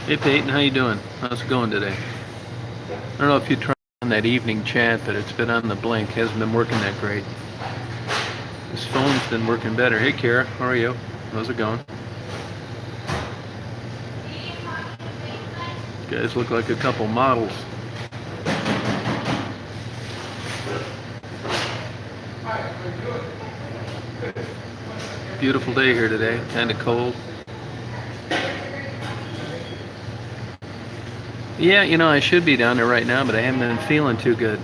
Hey Peyton, how you doing? How's it going today? I don't know if you tried on that evening chat, but it's been on the blink. Hasn't been working that great. This phone's been working better. Hey Kara, how are you? How's it going? You guys look like a couple models. Beautiful day here today. Kind of cold. Yeah, I should be down there right now, but I haven't been feeling too good.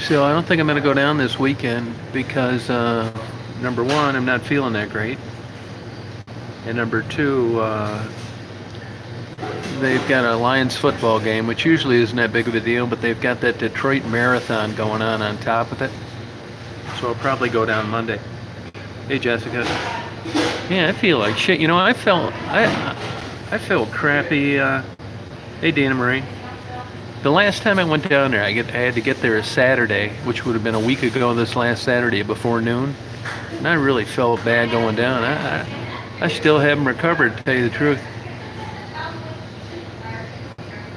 So I don't think I'm going to go down this weekend because, number one, I'm not feeling that great. And number two, they've got a Lions football game, which usually isn't that big of a deal, but they've got that Detroit Marathon going on top of it. So I'll probably go down Monday. Hey Jessica. Yeah, I feel like shit. I felt crappy. Hey Dana Marie. The last time I went down there, I had to get there a Saturday, which would have been a week ago this last Saturday before noon. And I really felt bad going down. I still haven't recovered, to tell you the truth.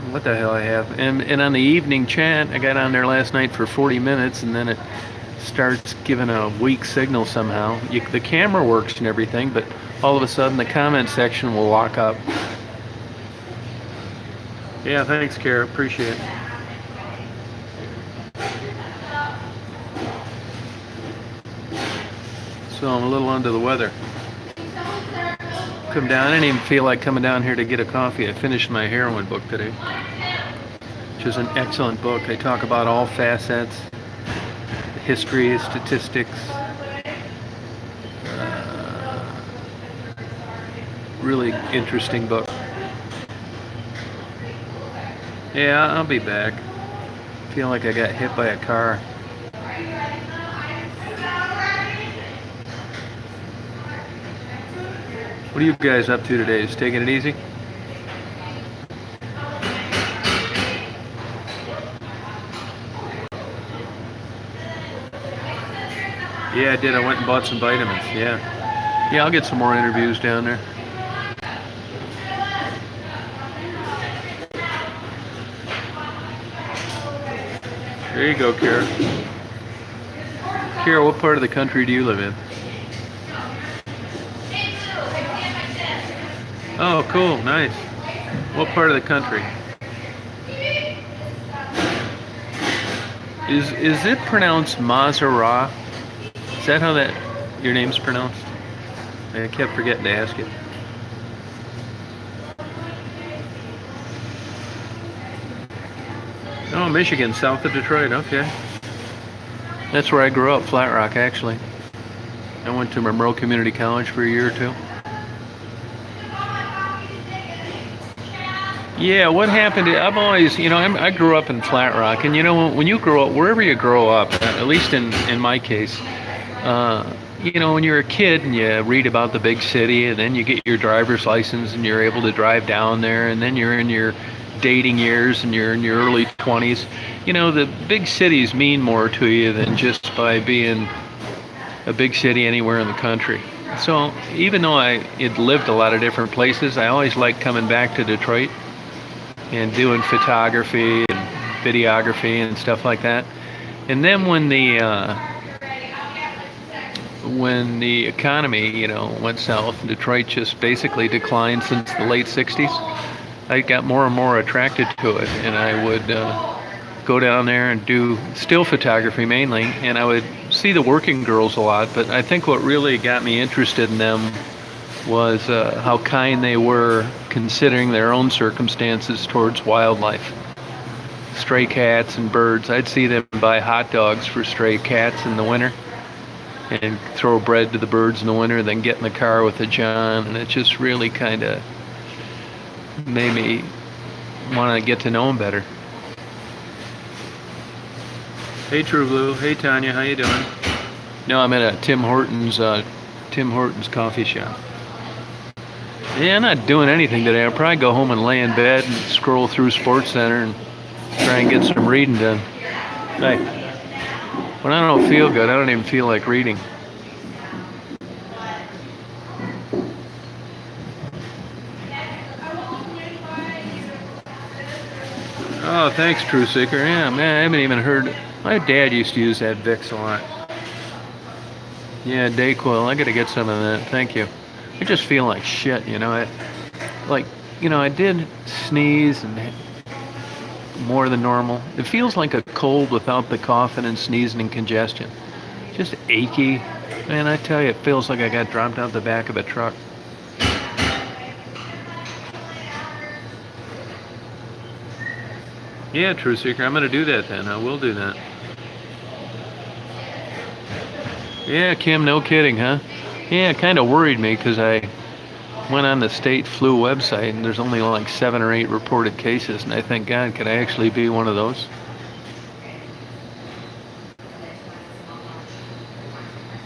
What the hell I have? And on the evening chat, I got on there last night for 40 minutes, and then it starts giving a weak signal somehow. The camera works and everything, but all of a sudden the comment section will lock up. Yeah, thanks, Kara. Appreciate it. So I'm a little under the weather. Come down. I didn't even feel like coming down here to get a coffee. I finished my Heroin book today, which is an excellent book. They talk about all facets, the history, statistics. Really interesting book. Yeah, I'll be back. I feel like I got hit by a car. What are you guys up to today? Just taking it easy? Yeah, I did. I went and bought some vitamins. Yeah. Yeah, I'll get some more interviews down there. There you go, Kara. Kara, what part of the country do you live in? Oh, cool. Nice. What part of the country? Is it pronounced Mazara? Is that how your name's pronounced? I kept forgetting to ask it. Oh, Michigan, south of Detroit. Okay. That's where I grew up, Flat Rock, actually. I went to Monroe Community College for a year or two. Yeah, what happened? I've always, I grew up in Flat Rock, and when you grow up, wherever you grow up, at least in my case, when you're a kid and you read about the big city, and then you get your driver's license and you're able to drive down there, and then you're in your dating years and you're in your early 20s, the big cities mean more to you than just by being a big city anywhere in the country. So even though I had lived a lot of different places, I always liked coming back to Detroit and doing photography and videography and stuff like that. And then when the economy, went south, Detroit just basically declined since the late 60s. I got more and more attracted to it, and I would go down there and do still photography mainly, and I would see the working girls a lot, but I think what really got me interested in them was how kind they were considering their own circumstances towards wildlife. Stray cats and birds. I'd see them buy hot dogs for stray cats in the winter and throw bread to the birds in the winter, then get in the car with a John, and it just really kind of made me want to get to know them better. Hey True Blue. Hey Tanya, how you doing? No, I'm at a Tim Hortons coffee shop. Yeah, I'm not doing anything today. I'll probably go home and lay in bed and scroll through Sports Center and try and get some reading done. Hey, when I don't feel good, I don't even feel like reading. Oh, thanks, True Seeker. Yeah, man, I haven't even heard. My dad used to use that Vicks a lot. Yeah, Dayquil. I gotta get some of that. Thank you. I just feel like shit, you know. Like, I did sneeze and more than normal. It feels like a cold without the coughing and sneezing and congestion. Just achy. Man, I tell you, it feels like I got dropped out the back of a truck. Yeah, True Seeker. I'm gonna do that then. I will do that. Yeah, Kim, no kidding, huh? Yeah, it kind of worried me because I went on the state flu website and there's only like 7 or 8 reported cases, and I think, God, could I actually be one of those?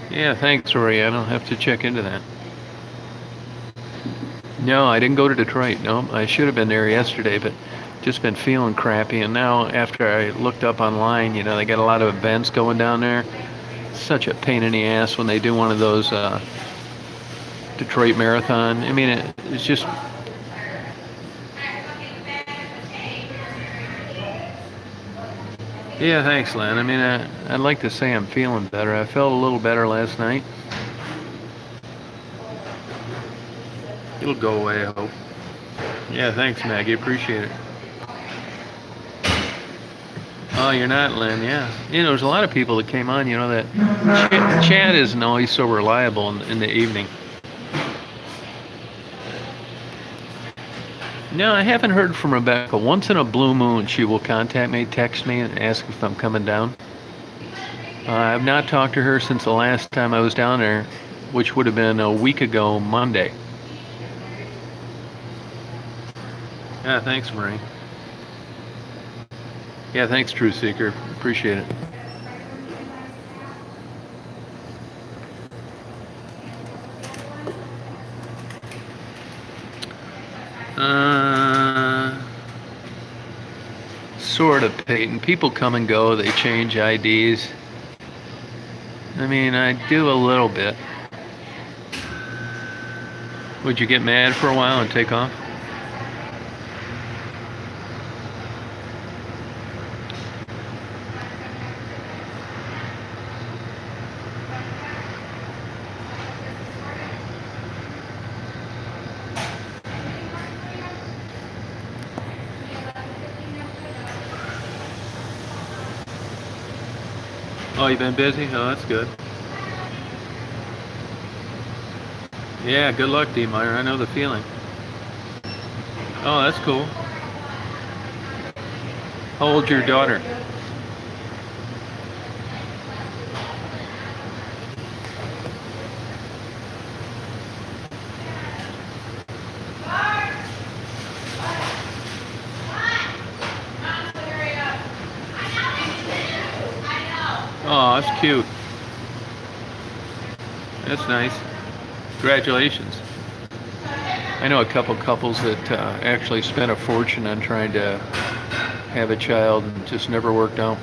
Yeah, thanks, Rory. I don't have to check into that. No, I didn't go to Detroit. No, I should have been there yesterday, but just been feeling crappy. And now, after I looked up online, they got a lot of events going down there. Such a pain in the ass when they do one of those Detroit Marathon. I mean, it's just. Yeah, thanks, Len. I mean, I'd like to say I'm feeling better. I felt a little better last night. It'll go away, I hope. Yeah, thanks, Maggie. Appreciate it. Oh, you're not, Len. Yeah. There's a lot of people that came on, that Chad isn't always so reliable in the evening. No, I haven't heard from Rebecca. Once in a blue moon, she will contact me, text me, and ask if I'm coming down. I've not talked to her since the last time I was down there, which would have been a week ago Monday. Yeah, thanks, Marie. Yeah, thanks, True Seeker. Appreciate it. Sort of, Peyton. People come and go. They change IDs. I mean, I do a little bit. Would you get mad for a while and take off? Oh, you've been busy? Oh, that's good. Yeah, good luck, D. Meyer. I know the feeling. Oh, that's cool. How old's your daughter? Oh, that's cute. That's nice. Congratulations. I know a couple couples that actually spent a fortune on trying to have a child and just never worked out.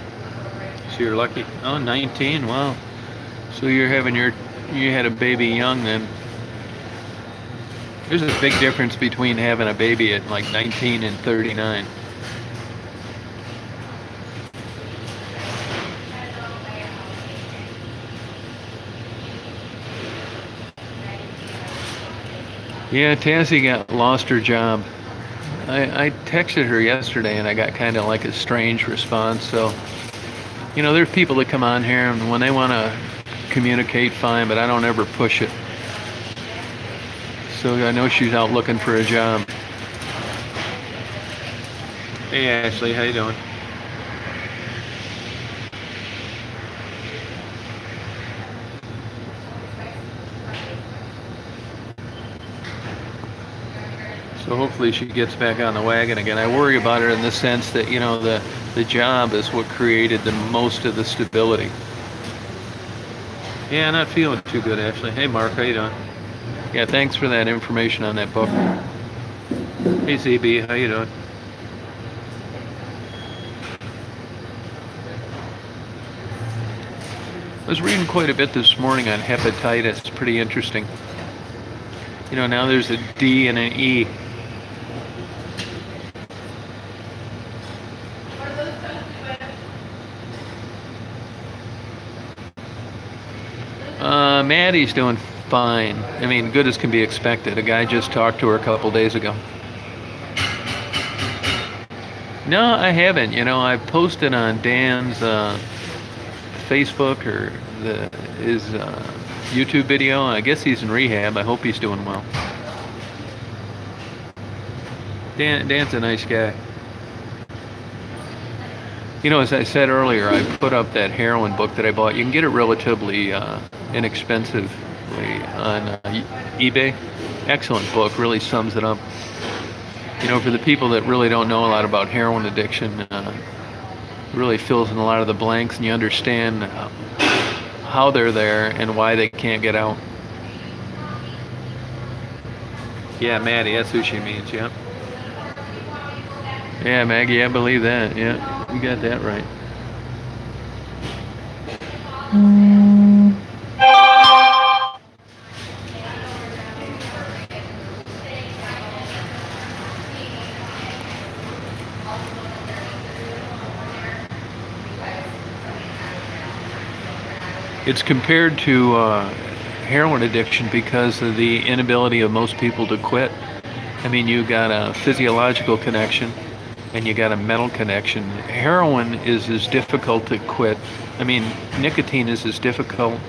So you're lucky. Oh, 19. Wow. So you had a baby young then. There's a big difference between having a baby at like 19 and 39. Yeah, Tassie lost her job. I texted her yesterday and I got kind of like a strange response. So, there's people that come on here and when they want to communicate, fine, but I don't ever push it. So I know she's out looking for a job. Hey Ashley, how you doing? So hopefully she gets back on the wagon again. I worry about her in the sense that, the job is what created the most of the stability. Yeah, not feeling too good, actually. Hey, Mark, how you doing? Yeah, thanks for that information on that book. Hey, ZB, how you doing? I was reading quite a bit this morning on hepatitis. It's pretty interesting. Now there's a D and an E. Maddie's doing fine. I mean, good as can be expected. A guy just talked to her a couple days ago. No, I haven't. I posted on Dan's Facebook or his YouTube video. I guess he's in rehab. I hope he's doing well. Dan's a nice guy. As I said earlier, I put up that heroin book that I bought. You can get it relatively inexpensively on eBay. Excellent book, really sums it up. For the people that really don't know a lot about heroin addiction, really fills in a lot of the blanks, and you understand how they're there and why they can't get out. Yeah, Maddie, that's who she means, yeah. Yeah, Maggie, I believe that, yeah. You got that right. It's compared to heroin addiction because of the inability of most people to quit. I mean, you got a physiological connection and you got a mental connection. Heroin is as difficult to quit. I mean, nicotine is as difficult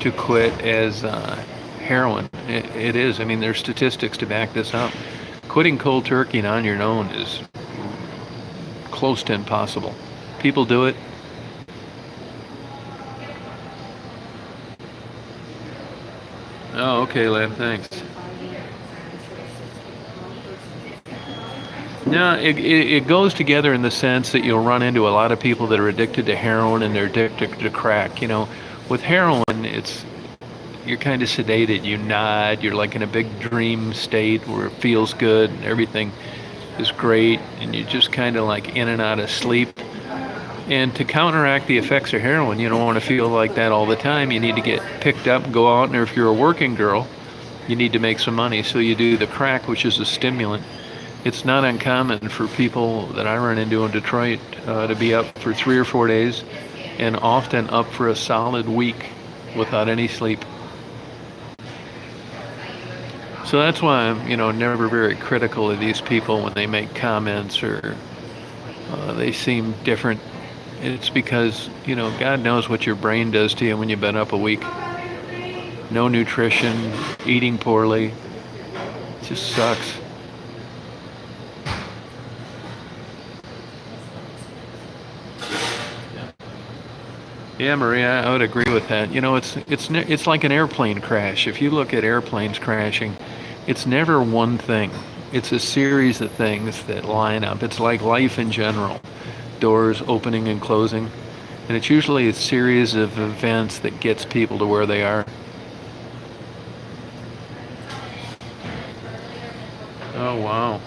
to quit as heroin. It is. I mean, there's statistics to back this up. Quitting cold turkey and on your own is close to impossible. People do it. Oh, okay, Lab, thanks. No, it goes together in the sense that you'll run into a lot of people that are addicted to heroin and they're addicted to crack. With heroin, you're kind of sedated. You nod. You're like in a big dream state where it feels good and everything is great, and you're just kind of like in and out of sleep. And to counteract the effects of heroin, you don't want to feel like that all the time. You need to get picked up, go out, and if you're a working girl, you need to make some money. So you do the crack, which is a stimulant. It's not uncommon for people that I run into in Detroit to be up for 3 or 4 days and often up for a solid week without any sleep. So that's why I'm, never very critical of these people when they make comments or they seem different. It's because, God knows what your brain does to you when you've been up a week. No nutrition, eating poorly. It just sucks. Yeah, Maria, I would agree with that. It's like an airplane crash. If you look at airplanes crashing, it's never one thing. It's a series of things that line up. It's like life in general. Doors opening and closing. And it's usually a series of events that gets people to where they are. Oh, wow.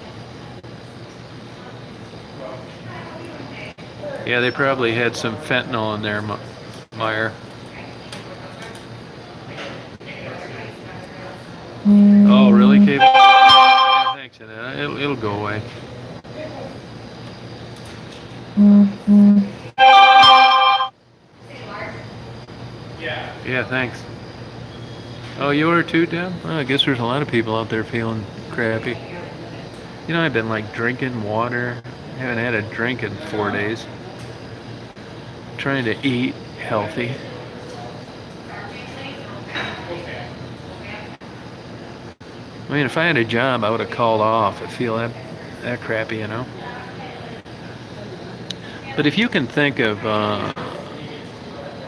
Yeah, they probably had some fentanyl in there, Meyer. Oh, really, Cable? Yeah, thanks. It'll go away. Yeah, thanks. Oh, you are too, Deb? Well, I guess there's a lot of people out there feeling crappy. I've been like drinking water. I haven't had a drink in 4 days. Trying to eat healthy. I mean, if I had a job, I would have called off. I feel that crappy, But if you can think of,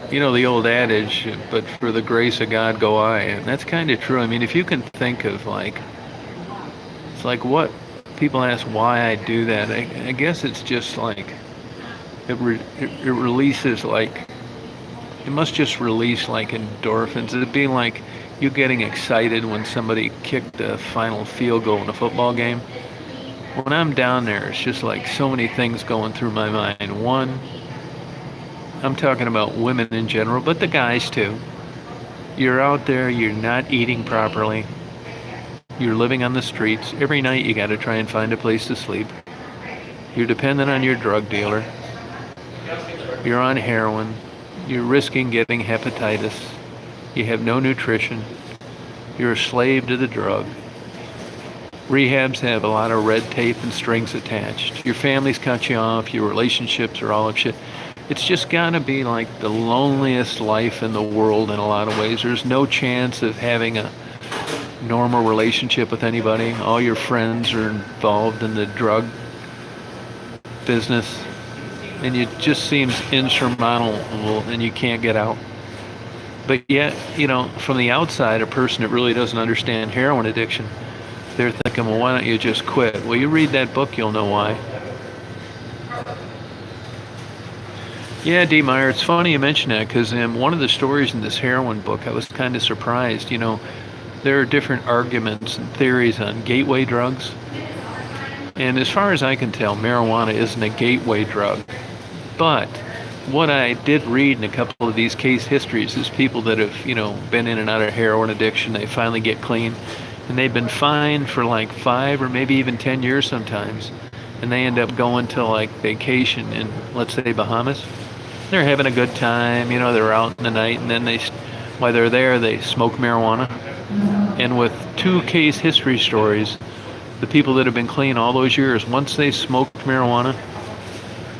the old adage, but for the grace of God go I, and that's kind of true. I mean, if you can think of it's like what people ask why I do that. I guess it's just like it releases it must just release like endorphins. It'd be like you getting excited when somebody kicked the final field goal in a football game. When I'm down there, it's just like so many things going through my mind. One, I'm talking about women in general, but the guys too. You're out there, you're not eating properly. You're living on the streets. Every night you got to try and find a place to sleep. You're dependent on your drug dealer. You're on heroin. You're risking getting hepatitis. You have no nutrition. You're a slave to the drug. Rehabs have a lot of red tape and strings attached. Your family's cut you off. Your relationships are all of shit. It's just gotta be like the loneliest life in the world in a lot of ways. There's no chance of having a normal relationship with anybody. All your friends are involved in the drug business, and it just seems insurmountable, and you can't get out. But yet, from the outside, a person that really doesn't understand heroin addiction, they're thinking, well, why don't you just quit? Well, you read that book, you'll know why. Yeah, D. Meyer, it's funny you mention that, because in one of the stories in this heroin book, I was kind of surprised. There are different arguments and theories on gateway drugs. And as far as I can tell, marijuana isn't a gateway drug. But what I did read in a couple of these case histories is people that have, been in and out of heroin addiction, they finally get clean, and they've been fine for like 5 or maybe even 10 years sometimes. And they end up going to like vacation in, let's say, Bahamas. They're having a good time, they're out in the night, and then while they're there, they smoke marijuana. And with 2 case history stories, the people that have been clean all those years, once they smoked marijuana,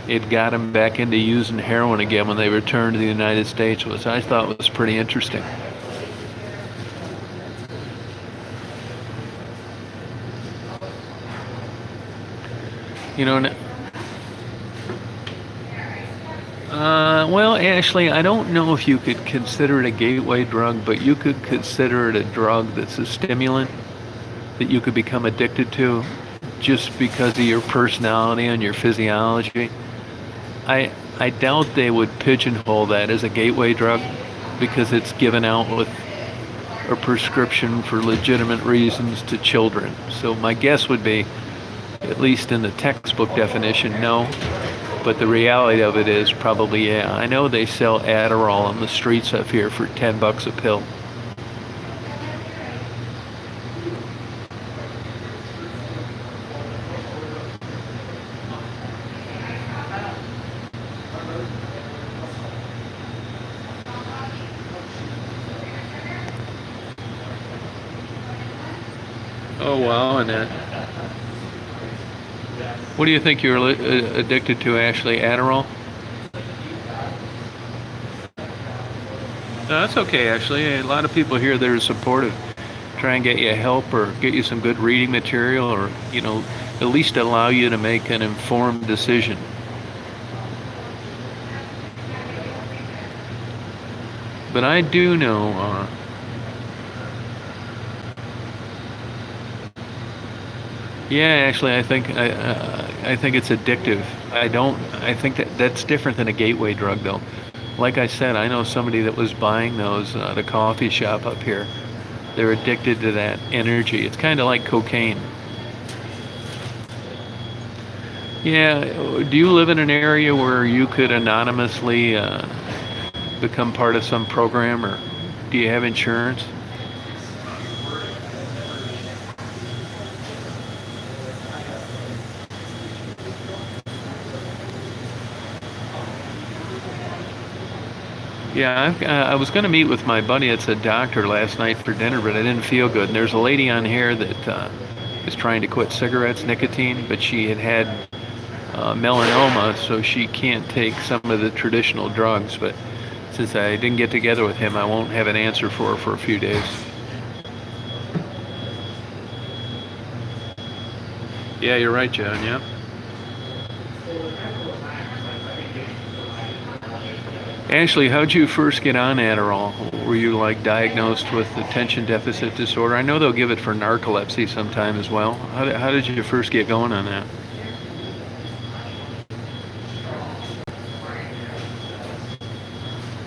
it got them back into using heroin again when they returned to the United States, which I thought was pretty interesting. Well, Ashley, I don't know if you could consider it a gateway drug, but you could consider it a drug that's a stimulant that you could become addicted to just because of your personality and your physiology. I doubt they would pigeonhole that as a gateway drug because it's given out with a prescription for legitimate reasons to children. So my guess would be, at least in the textbook definition, no. But the reality of it is probably, yeah. I know they sell Adderall on the streets up here for $10 a pill. Oh, wow, Annette. What do you think you're addicted to, Ashley? Adderall? No, that's okay, Ashley. A lot of people here that are supportive try and get you help or get you some good reading material or, at least allow you to make an informed decision. But I do know... Yeah, actually, I think it's addictive. I think that's different than a gateway drug, though. Like I said, I know somebody that was buying those at a coffee shop up here. They're addicted to that energy. It's kind of like cocaine. Yeah, do you live in an area where you could anonymously become part of some program, or do you have insurance? Yeah, I was going to meet with my buddy that's a doctor last night for dinner, but I didn't feel good. And there's a lady on here that is trying to quit cigarettes, nicotine, but she had melanoma, so she can't take some of the traditional drugs. But since I didn't get together with him, I won't have an answer for her for a few days. Yeah, you're right, John, yeah. Ashley, how'd you first get on Adderall? Were you diagnosed with attention deficit disorder? I know they'll give it for narcolepsy sometime as well. How did you first get going on that?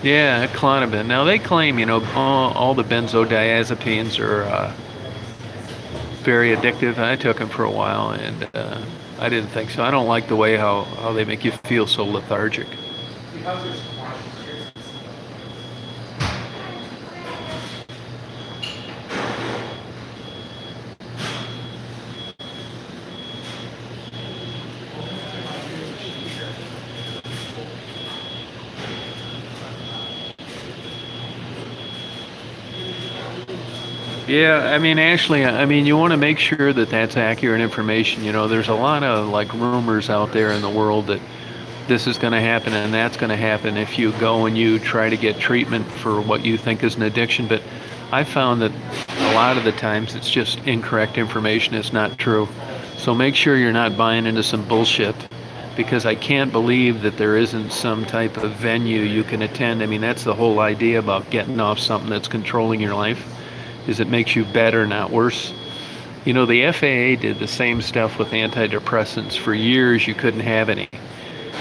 Yeah, Clonabin. Now they claim, all the benzodiazepines are very addictive. I took them for a while, and I didn't think so. I don't like the way how they make you feel so lethargic. Yeah, I mean, Ashley, I mean, you want to make sure that that's accurate information. There's a lot of like rumors out there in the world that this is going to happen and that's going to happen if you go and you try to get treatment for what you think is an addiction. But I found that a lot of the times it's just incorrect information. It's not true. So make sure you're not buying into some bullshit, because I can't believe that there isn't some type of venue you can attend. I mean, that's the whole idea about getting off something that's controlling your life, is it makes you better, not worse. The FAA did the same stuff with antidepressants. For years, you couldn't have any.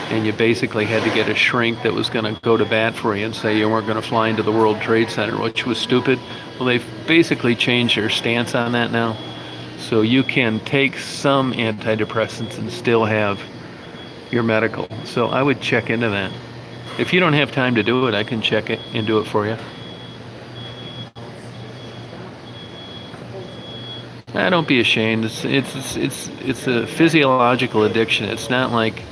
And you basically had to get a shrink that was going to go to bat for you and say you weren't going to fly into the World Trade Center, which was stupid. Well, they've basically changed their stance on that now. So you can take some antidepressants and still have your medical. So I would check into that. If you don't have time to do it, I can check it and do it for you. Don't be ashamed. It's a physiological addiction. It's not like,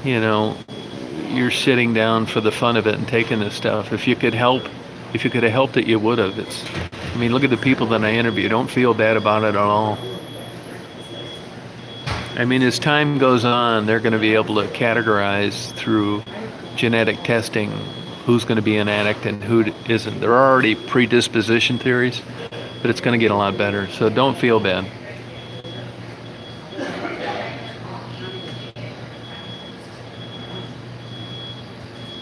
you're sitting down for the fun of it and taking this stuff. If you could have helped it, you would have. I mean, look at the people that I interview. Don't feel bad about it at all. I mean, as time goes on, they're going to be able to categorize through genetic testing who's going to be an addict and who isn't. There are already predisposition theories, but it's going to get a lot better. So don't feel bad.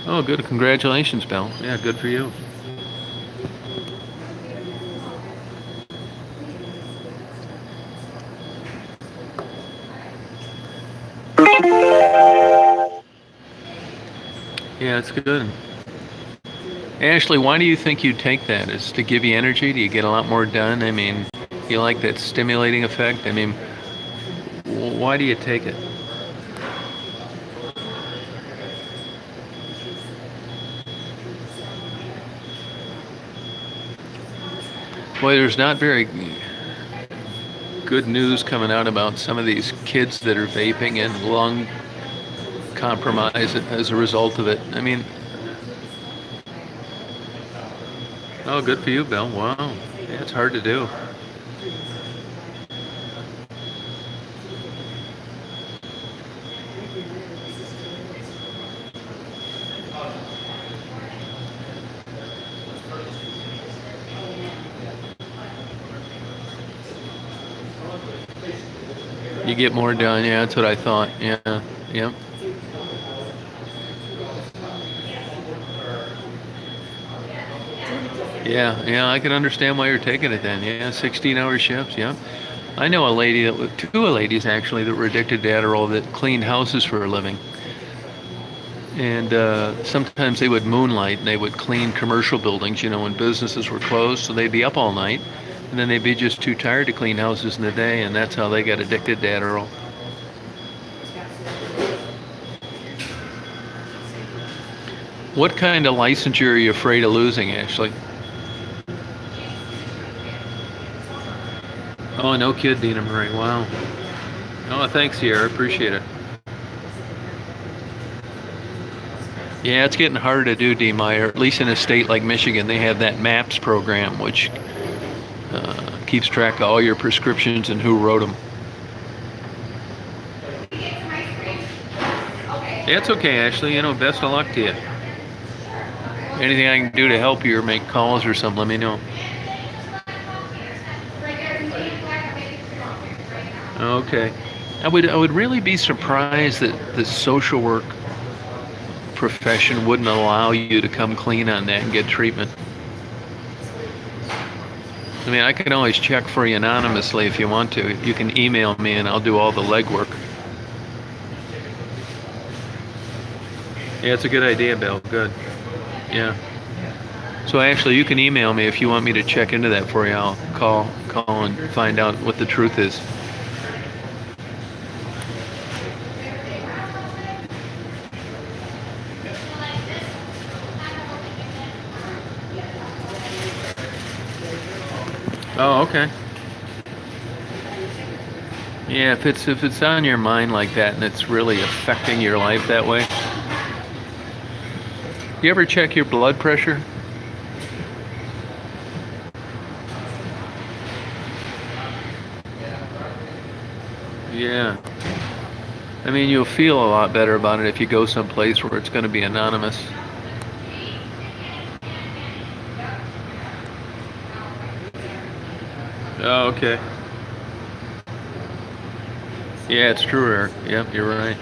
Oh, good. Congratulations, Bill. Yeah, good for you. Yeah, it's good. Ashley, why do you think you take that? Is to give you energy? Do you get a lot more done? I mean, you like that stimulating effect? I mean, why do you take it? Boy, there's not very good news coming out about some of these kids that are vaping and lung compromise as a result of it. I mean, oh, good for you, Bill. Wow. Yeah, it's hard to do. You get more done. Yeah, that's what I thought. Yeah. Yep. Yeah, I can understand why you're taking it then. Yeah, 16-hour shifts. Yeah, I know two ladies actually that were addicted to Adderall that cleaned houses for a living, and sometimes they would moonlight and they would clean commercial buildings, when businesses were closed, so they'd be up all night, and then they'd be just too tired to clean houses in the day, and that's how they got addicted to Adderall. What kind of licensure are you afraid of losing, Ashley? Oh, no kid, Dina Marie. Wow. Oh, thanks, Sierra. Appreciate it. Yeah, it's getting harder to do, D. Meyer. At least in a state like Michigan, they have that MAPS program, which keeps track of all your prescriptions and who wrote them. Yeah, it's okay, Ashley. Best of luck to you. Anything I can do to help you or make calls or something, let me know. Okay. I would really be surprised that the social work profession wouldn't allow you to come clean on that and get treatment. I mean, I can always check for you anonymously if you want to. You can email me and I'll do all the legwork. Yeah, it's a good idea, Bill. Good. Yeah. So actually, you can email me if you want me to check into that for you. I'll call and find out what the truth is. Oh, okay. Yeah, if it's on your mind like that and it's really affecting your life that way. You ever check your blood pressure? Yeah. I mean, you'll feel a lot better about it if you go someplace where it's going to be anonymous. Oh, okay. Yeah, it's true, Eric. Yep, you're right.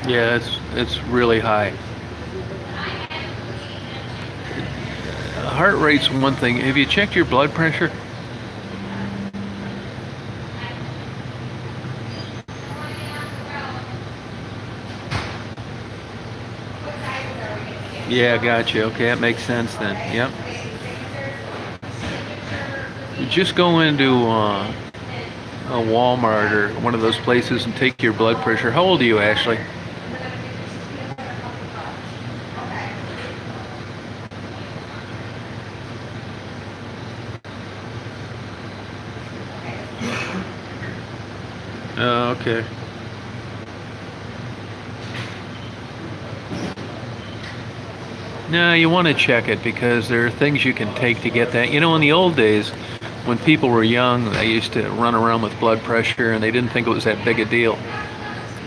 Yeah, it's really high. Heart rate's one thing. Have you checked your blood pressure? Yeah, gotcha. Okay, that makes sense then. Yep. Just go into a Walmart or one of those places and take your blood pressure. How old are you, Ashley? Oh, okay. No, you want to check it because there are things you can take to get that. You know, in the old days, when people were young, they used to run around with blood pressure and they didn't think it was that big a deal.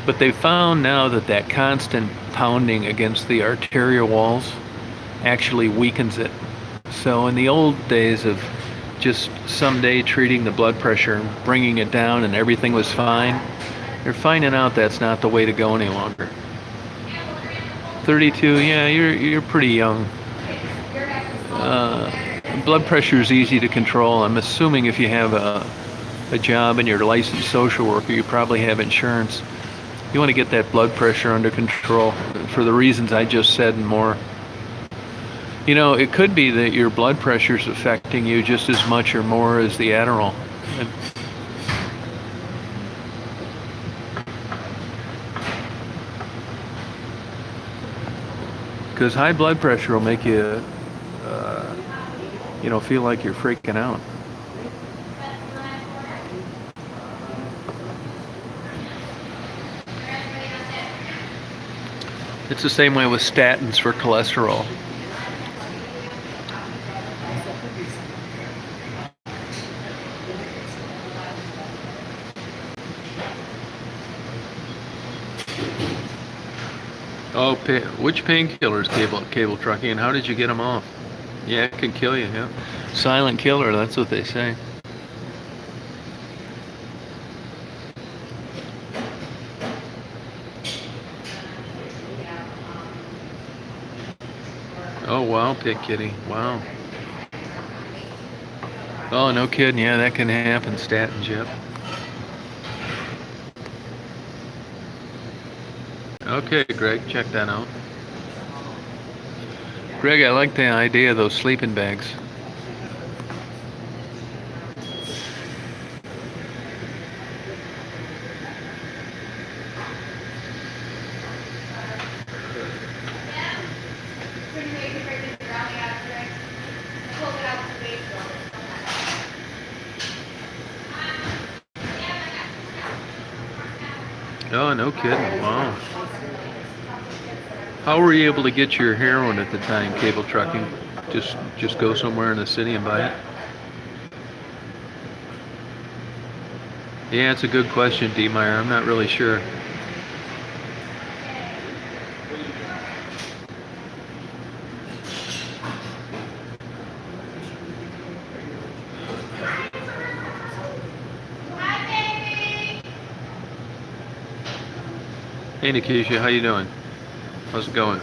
But they found now that that constant pounding against the arterial walls actually weakens it. So in the old days of just someday treating the blood pressure and bringing it down and everything was fine, they're finding out that's not the way to go any longer. 32, yeah, you're pretty young. Uh, Blood pressure is easy to control. I'm assuming if you have a job and you're a licensed social worker, you probably have insurance. You want to get that blood pressure under control for the reasons I just said and more. You know, it could be that your blood pressure is affecting you just as much or more as the Adderall. Because high blood pressure will make you, feel like you're freaking out. It's the same way with statins for cholesterol. Oh, which painkillers, cable trucking, and how did you get them off? Yeah, it can kill you. Yeah, silent killer. That's what they say. Oh wow, pit kitty. Wow. Oh, no kidding. Yeah, that can happen. Statins. Yep. Okay, Greg, check that out. Greg, I like the idea of those sleeping bags. Oh, no kidding. Wow. How were you able to get your heroin at the time, cable trucking? Just go somewhere in the city and buy it? Yeah, it's a good question, D. Meyer. I'm not really sure. Hey, Nikisha, how you doing? How's it going?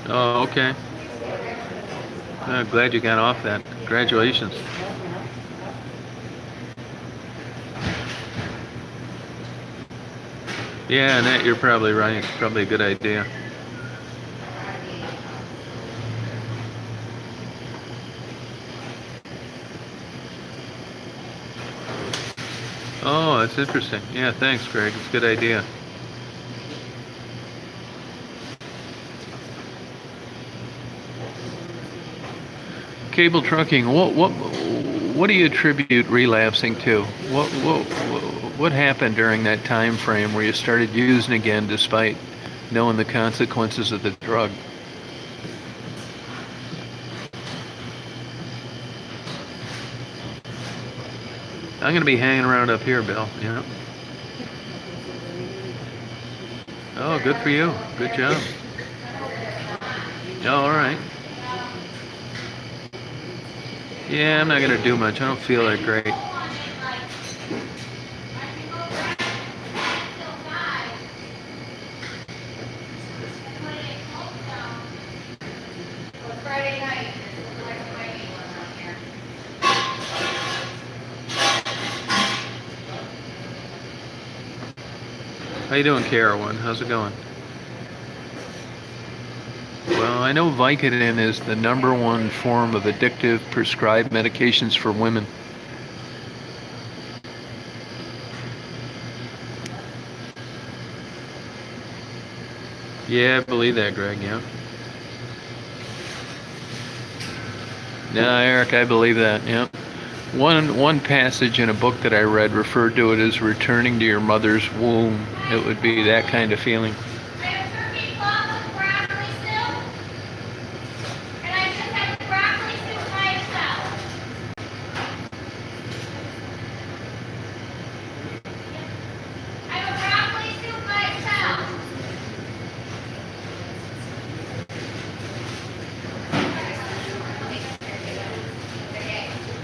Oh, okay. Glad you got off that. Congratulations. Yeah, and that you're probably right. It's probably a good idea. Oh, that's interesting. Yeah, thanks, Greg. It's a good idea. Cable trucking. What do you attribute relapsing to? What happened during that time frame where you started using again despite knowing the consequences of the drug? I'm going to be hanging around up here, Bill. Yeah. Oh, good for you. Good job. Oh, all right. Yeah, I'm not going to do much. I don't feel that great. How you doing, Heroin? How's it going? Well, I know Vicodin is the number one form of addictive prescribed medications for women. Yeah, I believe that, Greg. Yeah. No, Eric, I believe that. Yeah. One passage in a book that I read referred to it as returning to your mother's womb. It would be that kind of feeling.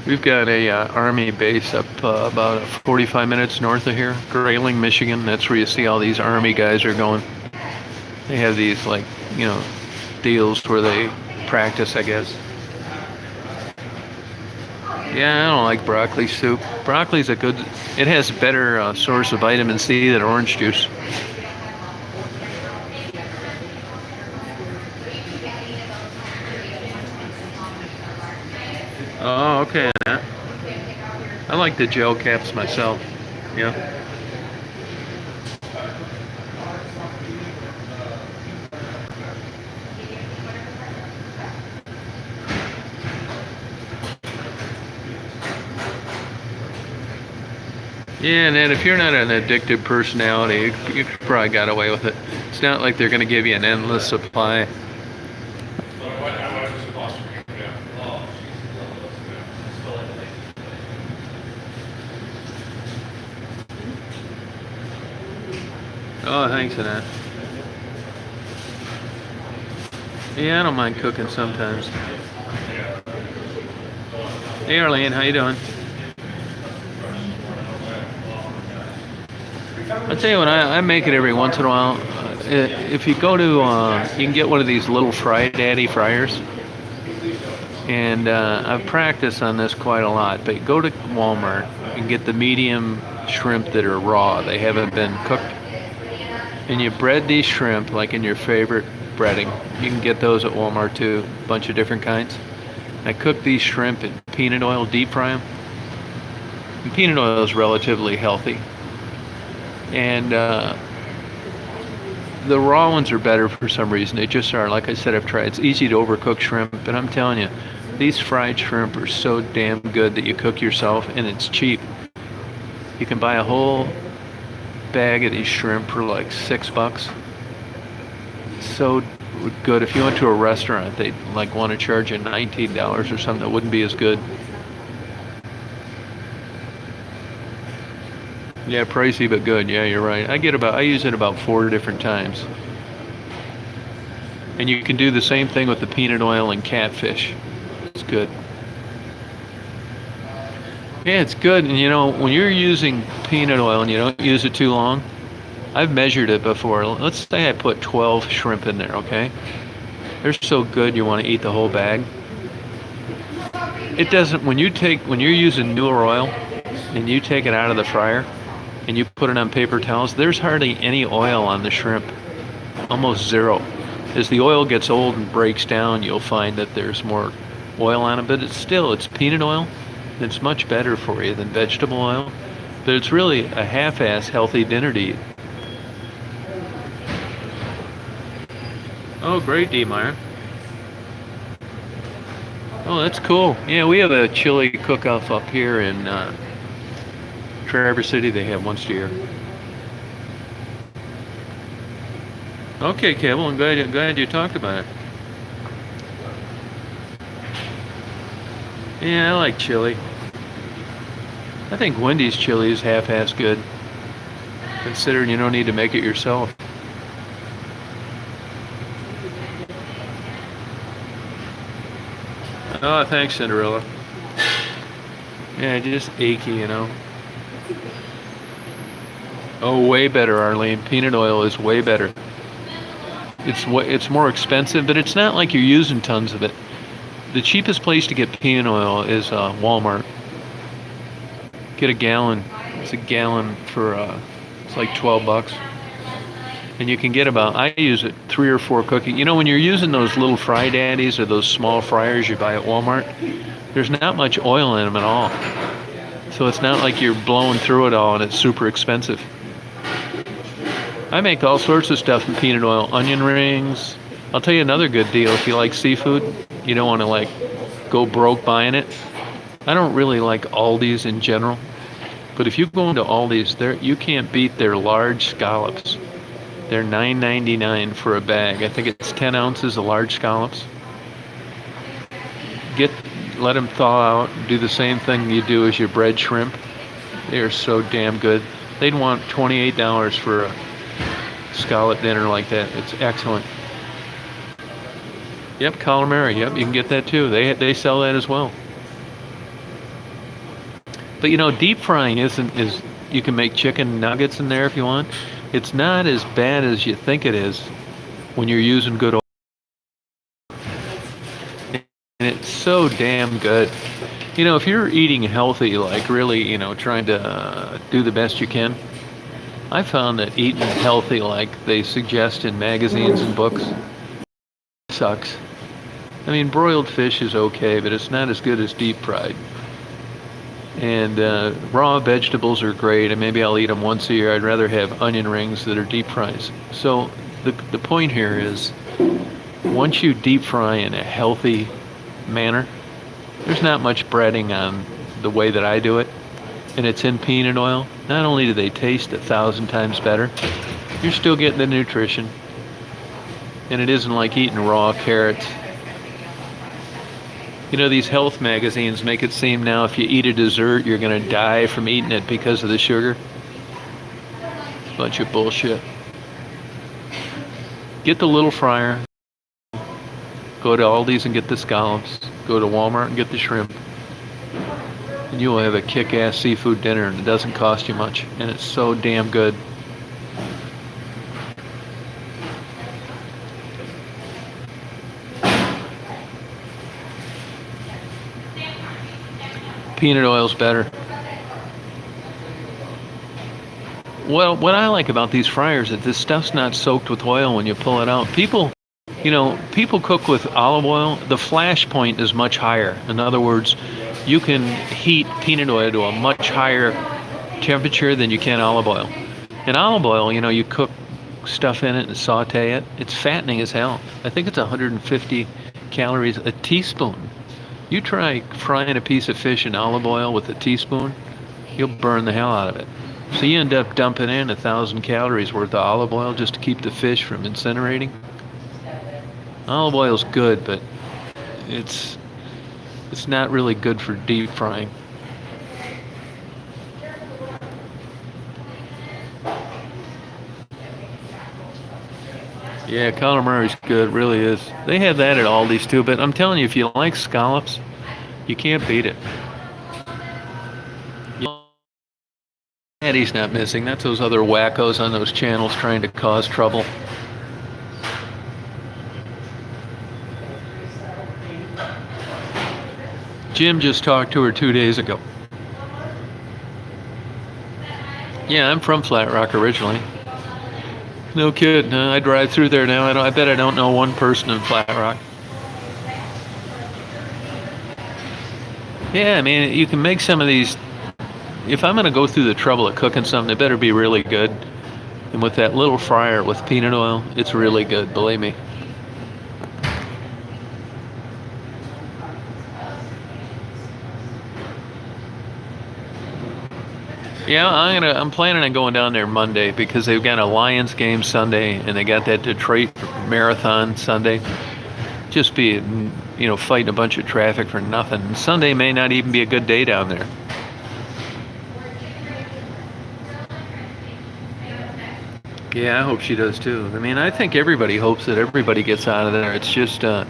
We've got a Army base up about 45 minutes north of here, Grayling, Michigan. That's where you see all these Army guys are going. They have these deals where they practice, I guess. Yeah, I don't like broccoli soup. Broccoli's a good. It has better source of vitamin C than orange juice. Oh, okay. I like the gel caps myself. Yeah. Yeah, and then if you're not an addictive personality, you probably got away with it. It's not like they're going to give you an endless supply. Oh, thanks for that. Yeah, I don't mind cooking sometimes. Hey, Arlene, how you doing? I'll tell you what, I make it every once in a while. If you go to, you can get one of these little Fry Daddy fryers. And I've practiced on this quite a lot. But go to Walmart and get the medium shrimp that are raw. They haven't been cooked. And you bread these shrimp like in your favorite breading. You can get those at Walmart too, a bunch of different kinds. I cook these shrimp in peanut oil, deep fry them. And peanut oil is relatively healthy. And the raw ones are better for some reason. They just are. Like I said, I've tried. It's easy to overcook shrimp, but I'm telling you, these fried shrimp are so damn good that you cook yourself, and it's cheap. You can buy a whole bag of these shrimp for like $6. So good. If you went to a restaurant, they'd want to charge you $19 or something. That wouldn't be as good. Yeah, pricey but good. Yeah, you're right. I use it about 4 different times. And you can do the same thing with the peanut oil and catfish. It's good. Yeah, it's good. And when you're using peanut oil and you don't use it too long, I've measured it before. Let's say I put 12 shrimp in there, okay? They're so good you want to eat the whole bag. It doesn't, when you're using newer oil and you take it out of the fryer and you put it on paper towels, there's hardly any oil on the shrimp. Almost zero. As the oil gets old and breaks down, you'll find that there's more oil on it, but it's peanut oil. It's much better for you than vegetable oil. but it's really a half-ass healthy dinner to eat. Oh, great, D. Meyer. Oh, that's cool. Yeah, we have a chili cook-off up here in Traverse City. They have once a year. Okay, Kevin, I'm glad you talked about it. Yeah, I like chili. I think Wendy's chili is half-ass good, considering you don't need to make it yourself. Oh, thanks, Cinderella. Yeah, just achy, you know. Oh, way better, Arlene. Peanut oil is way better. It's more expensive, but it's not like you're using tons of it. The cheapest place to get peanut oil is Walmart. Get a gallon. It's a gallon for it's like $12, and you can get about. I use it 3 or 4 cookies. You know, when you're using those little fry daddies or those small fryers you buy at Walmart, there's not much oil in them at all. So it's not like you're blowing through it all and it's super expensive. I make all sorts of stuff in peanut oil, onion rings. I'll tell you another good deal if you like seafood. You don't want to like go broke buying it. I don't really like Aldi's in general, but if you go into Aldi's, you can't beat their large scallops. They're $9.99 for a bag. I think it's 10 ounces of large scallops. Let them thaw out. Do the same thing you do as your bread shrimp. They are so damn good. They'd want $28 for a scallop dinner like that. It's excellent. Yep, calamari. Yep, you can get that too. They sell that as well. But you know, deep frying is you can make chicken nuggets in there if you want. It's not as bad as you think it is when you're using good oil. And it's so damn good. You know, if you're eating healthy, like really, you know, trying to do the best you can, I found that eating healthy, like they suggest in magazines and books, sucks. I mean, broiled fish is okay, but it's not as good as deep fried. And raw vegetables are great, and maybe I'll eat them once a year. I'd rather have onion rings that are deep fries. So the point here is, once you deep fry in a healthy manner, there's not much breading on the way that I do it, and it's in peanut oil. Not only do they taste 1,000 times better, you're still getting the nutrition, and it isn't like eating raw carrots. You know, these health magazines make it seem now if you eat a dessert, you're going to die from eating it because of the sugar. It's a bunch of bullshit. Get the little fryer. Go to Aldi's and get the scallops. Go to Walmart and get the shrimp. And you will have a kick-ass seafood dinner, and it doesn't cost you much. And it's so damn good. Peanut oil's better. Well, what I like about these fryers is this stuff's not soaked with oil when you pull it out. People cook with olive oil. The flash point is much higher. In other words, you can heat peanut oil to a much higher temperature than you can olive oil. In olive oil, you know, you cook stuff in it and saute it. It's fattening as hell. I think it's 150 calories a teaspoon. You try frying a piece of fish in olive oil with a teaspoon, you'll burn the hell out of it. So you end up dumping in 1,000 calories worth of olive oil just to keep the fish from incinerating. Olive oil's good, but it's not really good for deep frying. Yeah, calamari's good, really is. They have that at Aldi's too, but I'm telling you, if you like scallops, you can't beat it. Eddie's not missing. That's those other wackos on those channels trying to cause trouble. Jim just talked to her 2 days ago. Yeah, I'm from Flat Rock originally. No kid. I drive through there now. I bet I don't know one person in Flat Rock. Yeah, I mean, you can make some of these if I'm going to go through the trouble of cooking something, it better be really good. And with that little fryer with peanut oil, it's really good, believe me. Yeah, I'm planning on going down there Monday because they've got a Lions game Sunday and they got that Detroit marathon Sunday. Just be, fighting a bunch of traffic for nothing. And Sunday may not even be a good day down there. Yeah, I hope she does too. I mean, I think everybody hopes that everybody gets out of there. It's just not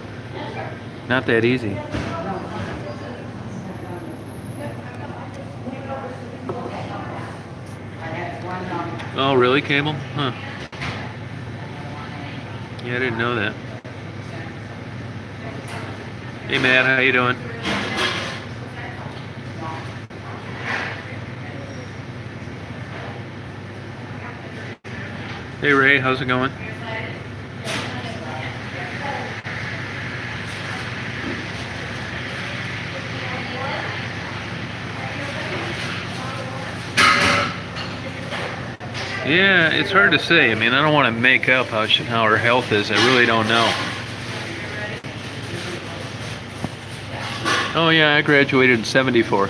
that easy. Oh, really, Cable? Huh. Yeah, I didn't know that. Hey, Matt, how you doing? Hey, Ray, how's it going? Yeah, it's hard to say. I mean, I don't want to make up how her health is. I really don't know. Oh, yeah, I graduated in 74.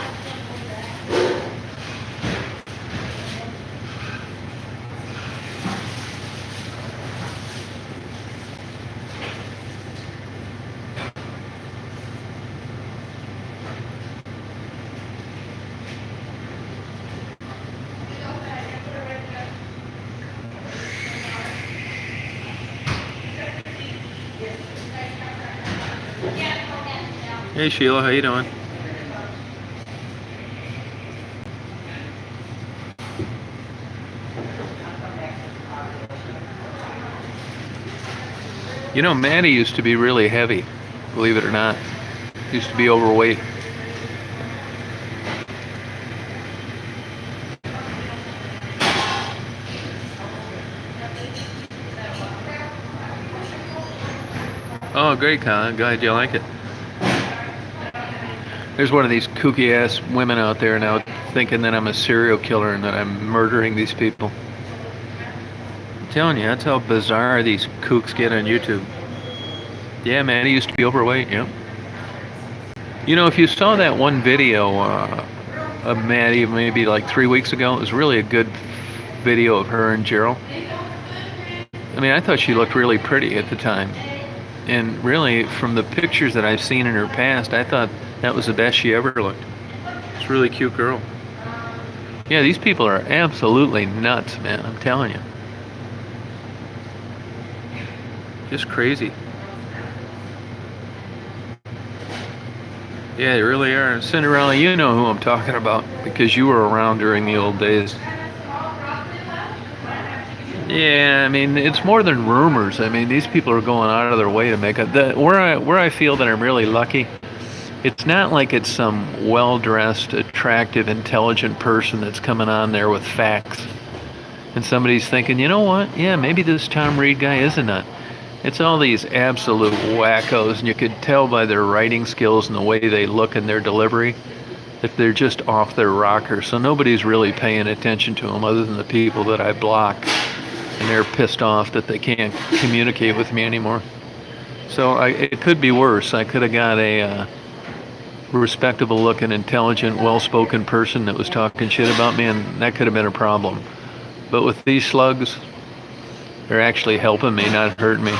Hey, Sheila, how you doing? Maddie used to be really heavy, believe it or not. Used to be overweight. Oh, great, Colin. Glad you like it. There's one of these kooky ass women out there now thinking that I'm a serial killer and that I'm murdering these people. I'm telling you, that's how bizarre these kooks get on YouTube. Yeah, man, he used to be overweight, yeah. If you saw that one video of Maddie maybe like 3 weeks ago, it was really a good video of her and Gerald. I mean, I thought she looked really pretty at the time. And really, from the pictures that I've seen in her past, I thought that was the best she ever looked. It's a really cute girl. Yeah, these people are absolutely nuts, man. I'm telling you. Just crazy. Yeah, they really are. Cinderella, you know who I'm talking about because you were around during the old days. Yeah, I mean, it's more than rumors. I mean, these people are going out of their way to make it. Where I feel that I'm really lucky, it's not like it's some well-dressed, attractive, intelligent person that's coming on there with facts. And somebody's thinking, you know what? Yeah, maybe this Tom Reed guy is a nut. It's all these absolute wackos, and you could tell by their writing skills and the way they look and their delivery that they're just off their rocker. So nobody's really paying attention to them other than the people that I block. And they're pissed off that they can't communicate with me anymore. So it could be worse. I could have got a respectable-looking, intelligent, well-spoken person that was talking shit about me, and that could have been a problem. But with these slugs, they're actually helping me, not hurting me.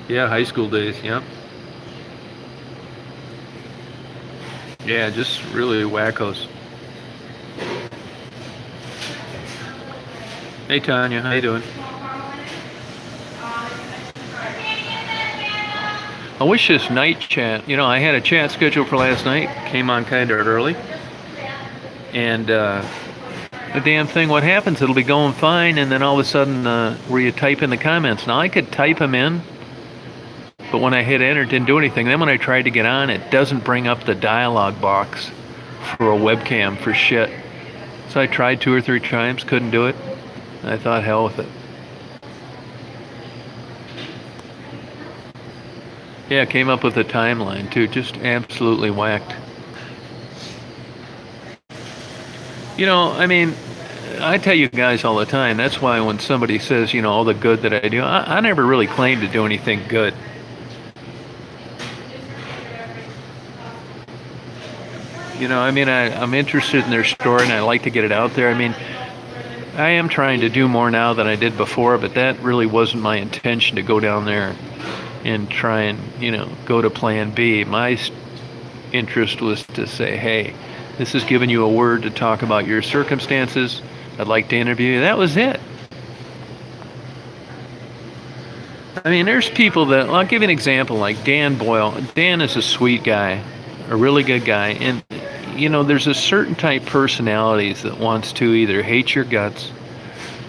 Yeah, high school days, yep. Yeah, just really wackos. Hey, Tanya, how you doing? I wish this night chat, I had a chat scheduled for last night, came on kind of early, and the damn thing, what happens, it'll be going fine, and then all of a sudden, where you type in the comments. Now, I could type them in, but when I hit enter, it didn't do anything. Then when I tried to get on, it doesn't bring up the dialog box for a webcam for shit. So I tried 2 or 3 times, couldn't do it. I thought, hell with it. Yeah, came up with a timeline too, just absolutely whacked. I mean, I tell you guys all the time, that's why when somebody says, all the good that I do, I never really claim to do anything good. I mean, I'm interested in their story and I like to get it out there. I mean, I am trying to do more now than I did before, but that really wasn't my intention to go down there and try and, go to plan B. My interest was to say, hey, this is giving you a word to talk about your circumstances. I'd like to interview you. That was it. I mean, there's people that, I'll give you an example, like Dan Boyle. Dan is a sweet guy, a really good guy. And, there's a certain type personalities that wants to either hate your guts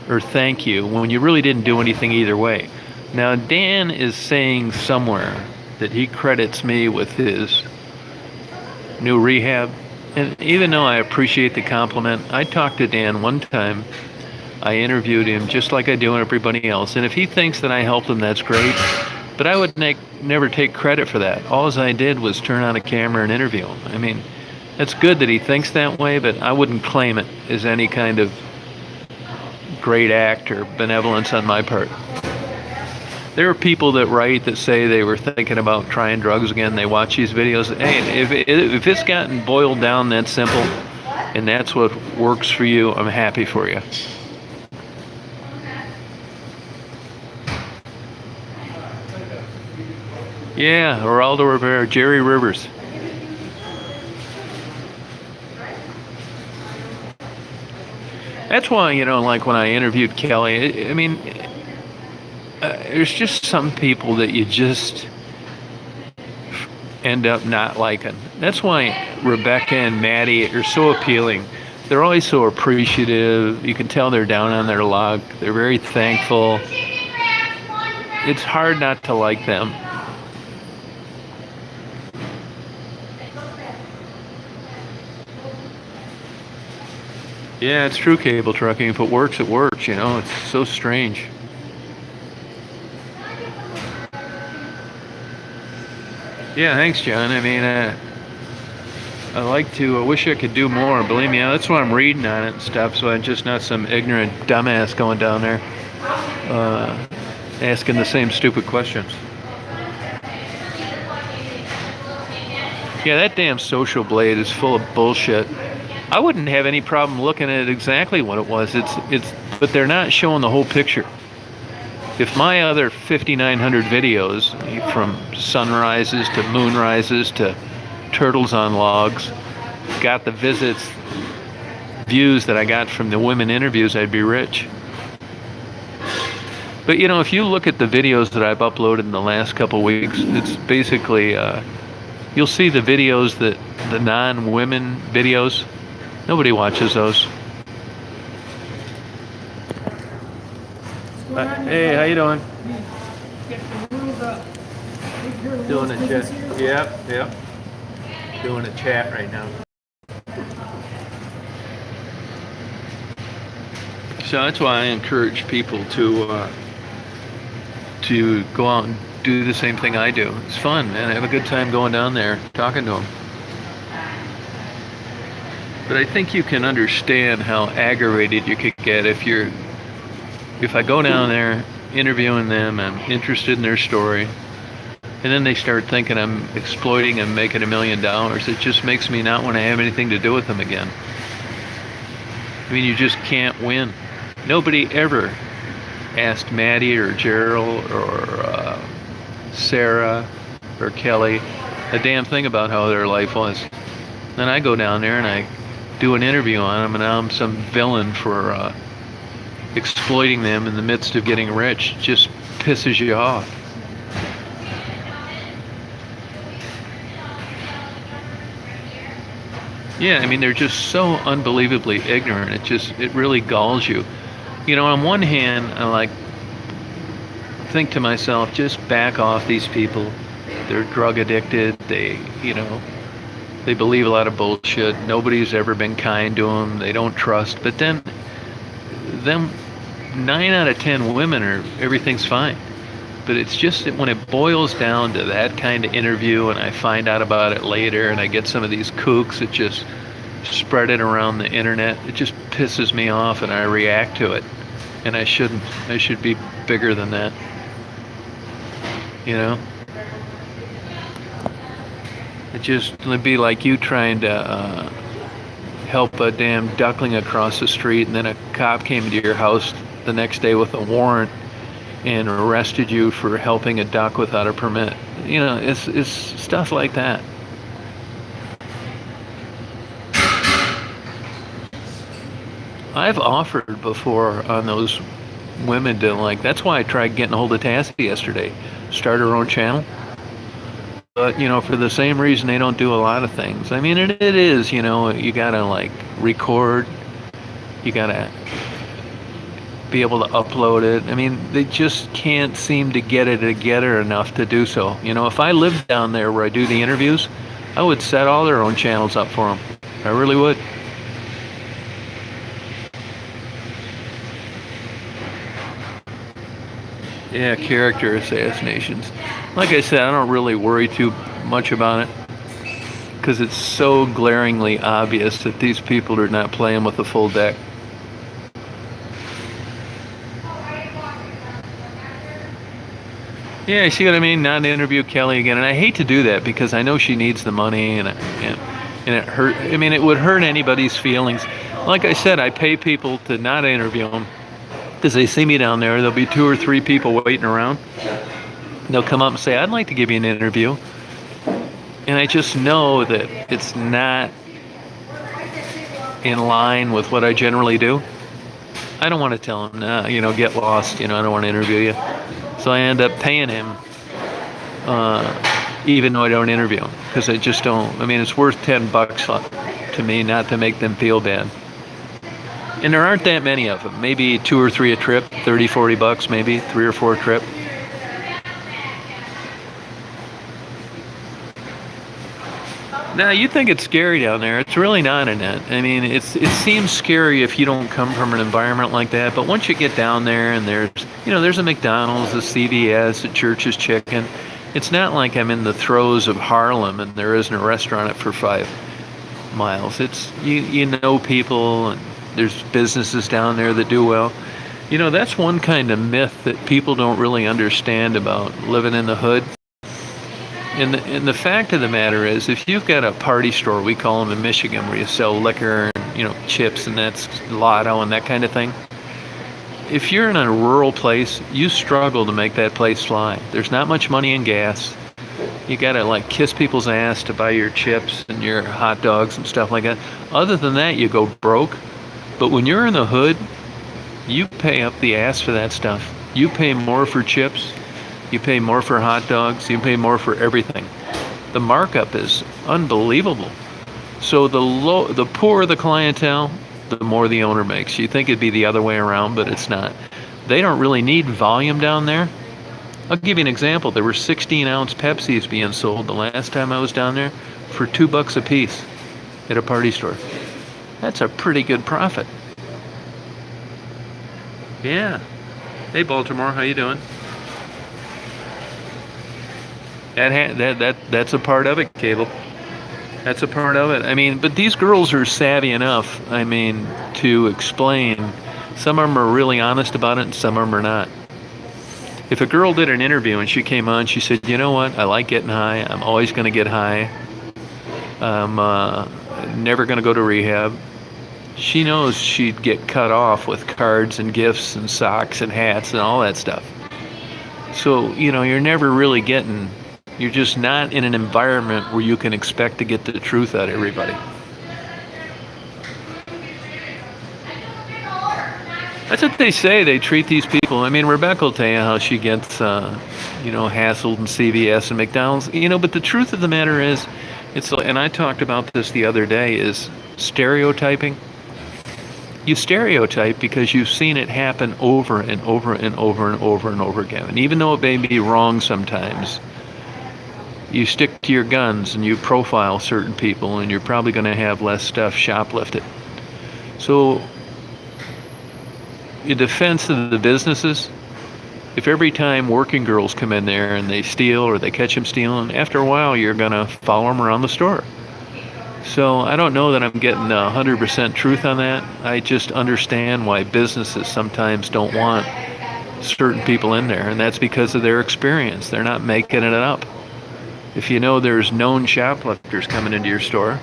or thank you when you really didn't do anything either way. Now, Dan is saying somewhere that he credits me with his new rehab. And even though I appreciate the compliment, I talked to Dan one time. I interviewed him just like I do everybody else. And if he thinks that I helped him, that's great. But I would never take credit for that. All I did was turn on a camera and interview him. I mean, it's good that he thinks that way, but I wouldn't claim it as any kind of great act or benevolence on my part. There are people that write that say they were thinking about trying drugs again. They watch these videos. Hey, if it's gotten boiled down that simple and that's what works for you, I'm happy for you. Yeah, Geraldo Rivera, Jerry Rivers. That's why, like when I interviewed Kelly, I mean, there's just some people that you just end up not liking. That's why Rebecca and Maddie are so appealing. They're always so appreciative. You can tell they're down on their luck. They're very thankful. It's hard not to like them. Yeah, it's true, cable trucking. If it works, it works. It's so strange. Yeah, thanks, John. I mean, I wish I could do more. Believe me, that's why I'm reading on it and stuff, so I'm just not some ignorant dumbass going down there asking the same stupid questions. Yeah, that damn Social Blade is full of bullshit. I wouldn't have any problem looking at exactly what it was. But they're not showing the whole picture. If my other 5,900 videos, from sunrises to moonrises to turtles on logs, got the views that I got from the women interviews, I'd be rich. But if you look at the videos that I've uploaded in the last couple weeks, it's basically, you'll see the videos the non-women videos. Nobody watches those. Hey, how you doing? Doing a chat. Yep. Doing a chat right now. So that's why I encourage people to go out and do the same thing I do. It's fun, man. I have a good time going down there, talking to them. But I think you can understand how aggravated you could get if I go down there interviewing them, I'm interested in their story, and then they start thinking I'm exploiting them, making $1 million. It just makes me not want to have anything to do with them again. I mean, you just can't win. Nobody ever asked Maddie or Gerald or Sarah or Kelly a damn thing about how their life was. Then I go down there and I do an interview on them, and now I'm some villain for exploiting them in the midst of getting rich. It just pisses you off. Yeah, I mean, they're just so unbelievably ignorant. It really galls you. On one hand, I think to myself, just back off these people. They're drug addicted. They believe a lot of bullshit. Nobody's ever been kind to them. They don't trust. But then, 9 out of 10 women everything's fine. But it's just that when it boils down to that kind of interview and I find out about it later and I get some of these kooks that just spread it around the internet, it just pisses me off and I react to it. And I shouldn't. I should be bigger than that. You know? It'd be like you trying to help a damn duckling across the street, and then a cop came to your house the next day with a warrant and arrested you for helping a duck without a permit. You know, it's stuff like that. I've offered before on those women to, like, that's why I tried getting a hold of Tassie yesterday, start her own channel. But, you know, for the same reason they don't do a lot of things. I mean, it is, you know, you gotta, like, record, you gotta be able to upload it. I mean, they just can't seem to get it together enough to do so. You know, if I lived down there where I do the interviews, I would set all their own channels up for them. I really would. Yeah, character assassinations. Like I said, I don't really worry too much about it because it's so glaringly obvious that these people are not playing with the full deck. Yeah, see what I mean? Not to interview Kelly again, and I hate to do that because I know she needs the money, and it hurt. I mean, it would hurt anybody's feelings. Like I said, I pay people to not interview them because they see me down there. There'll be 2 or 3 people waiting around. They'll come up and say, I'd like to give you an interview. And I just know that it's not in line with what I generally do. I don't want to tell him, nah, you know, get lost, you know, I don't want to interview you. So I end up paying him, even though I don't interview him, because I just don't. I mean, it's worth $10 to me not to make them feel bad. And there aren't that many of them. Maybe 2 or 3 a trip, $30-40 maybe, 3 or 4 a trip. Now, you think it's scary down there. It's really not in it. I mean, it seems scary if you don't come from an environment like that. But once you get down there and there's a McDonald's, a CVS, a Church's Chicken. It's not like I'm in the throes of Harlem and there isn't a restaurant for 5 miles. It's, you know people, and there's businesses down there that do well. You know, that's one kind of myth that people don't really understand about living in the hood. And the fact of the matter is, if you've got a party store, we call them in Michigan, where you sell liquor and, you know, chips and that's lotto and that kind of thing. If you're in a rural place, you struggle to make that place fly. There's not much money in gas. You gotta, like, kiss people's ass to buy your chips and your hot dogs and stuff like that. Other than that, you go broke. But when you're in the hood, you pay up the ass for that stuff. You pay more for chips. You pay more for hot dogs. You pay more for everything. The markup is unbelievable. So the poorer the clientele, the more the owner makes. You think it'd be the other way around, but it's not. They don't really need volume down there. I'll give you an example. There were 16-ounce Pepsis being sold the last time I was down there for $2 a piece at a party store. That's a pretty good profit. Yeah. Hey, Baltimore, how you doing? That's a part of it, Cable. That's a part of it. I mean, but these girls are savvy enough, I mean, to explain. Some of them are really honest about it, and some of them are not. If a girl did an interview and she came on, she said, you know what, I like getting high. I'm always going to get high. I'm never going to go to rehab. She knows she'd get cut off with cards and gifts and socks and hats and all that stuff. So, you know, you're never really you're just not in an environment where you can expect to get the truth out of everybody. That's what they say. They treat these people. I mean, Rebecca will tell you how she gets, hassled in CVS and McDonald's. You know, but the truth of the matter is, and I talked about this the other day, is stereotyping. You stereotype because you've seen it happen over and over and over and over and over again. And even though it may be wrong sometimes, you stick to your guns and you profile certain people, and you're probably going to have less stuff shoplifted. So, in defense of the businesses, If every time working girls come in there and they steal or they catch them stealing, after a while you're going to follow them around the store. So I don't know that I'm getting 100% truth on that. I just understand why businesses sometimes don't want certain people in there, and that's because of their experience. They're not making it up. If you know there's known shoplifters coming into your store,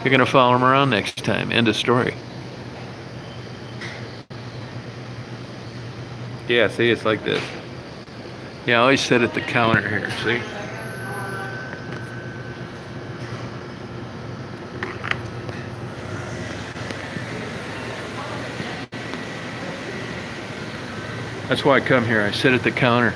you're going to follow them around next time. End of story. Yeah, see, it's like this. Yeah, I always sit at the counter here, see? That's why I come here. I sit at the counter.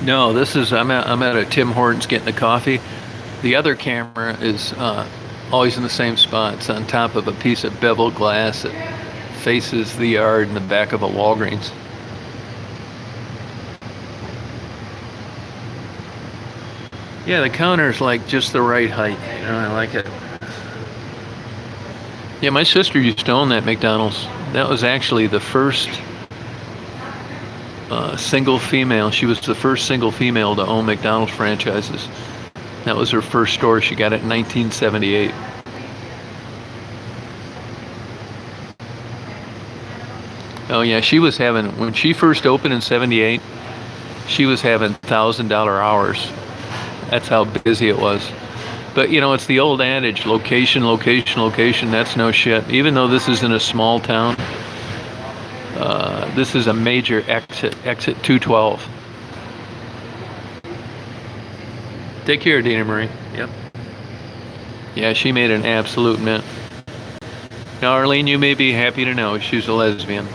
No, I'm at a Tim Hortons getting a coffee. The other camera is always in the same spot. It's on top of a piece of beveled glass that faces the yard in the back of a Walgreens. Yeah, the counter's like just the right height. I like it. Yeah, my sister used to own that McDonald's. That was actually the first single female. She was the first single female to own McDonald's franchises. That was her first store. She got it in 1978. Oh yeah, when she first opened in 78, she was having $1,000 hours. That's how busy it was. But it's the old adage, location, location, location. That's no shit. Even though this is in a small town, this is a major exit 212. Take care, Dina Marie. Yep. Yeah, she made an absolute mint. Now, Arlene, you may be happy to know she's a lesbian.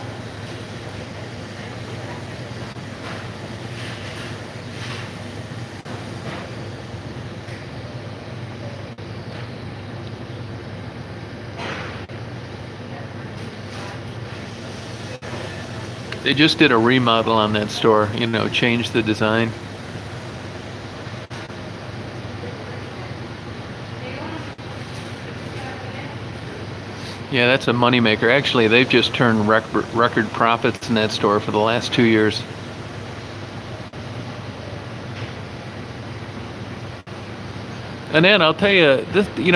They just did a remodel on that store, changed the design. Yeah, that's a moneymaker. Actually, they've just turned record profits in that store for the last 2 years. And then I'll tell you,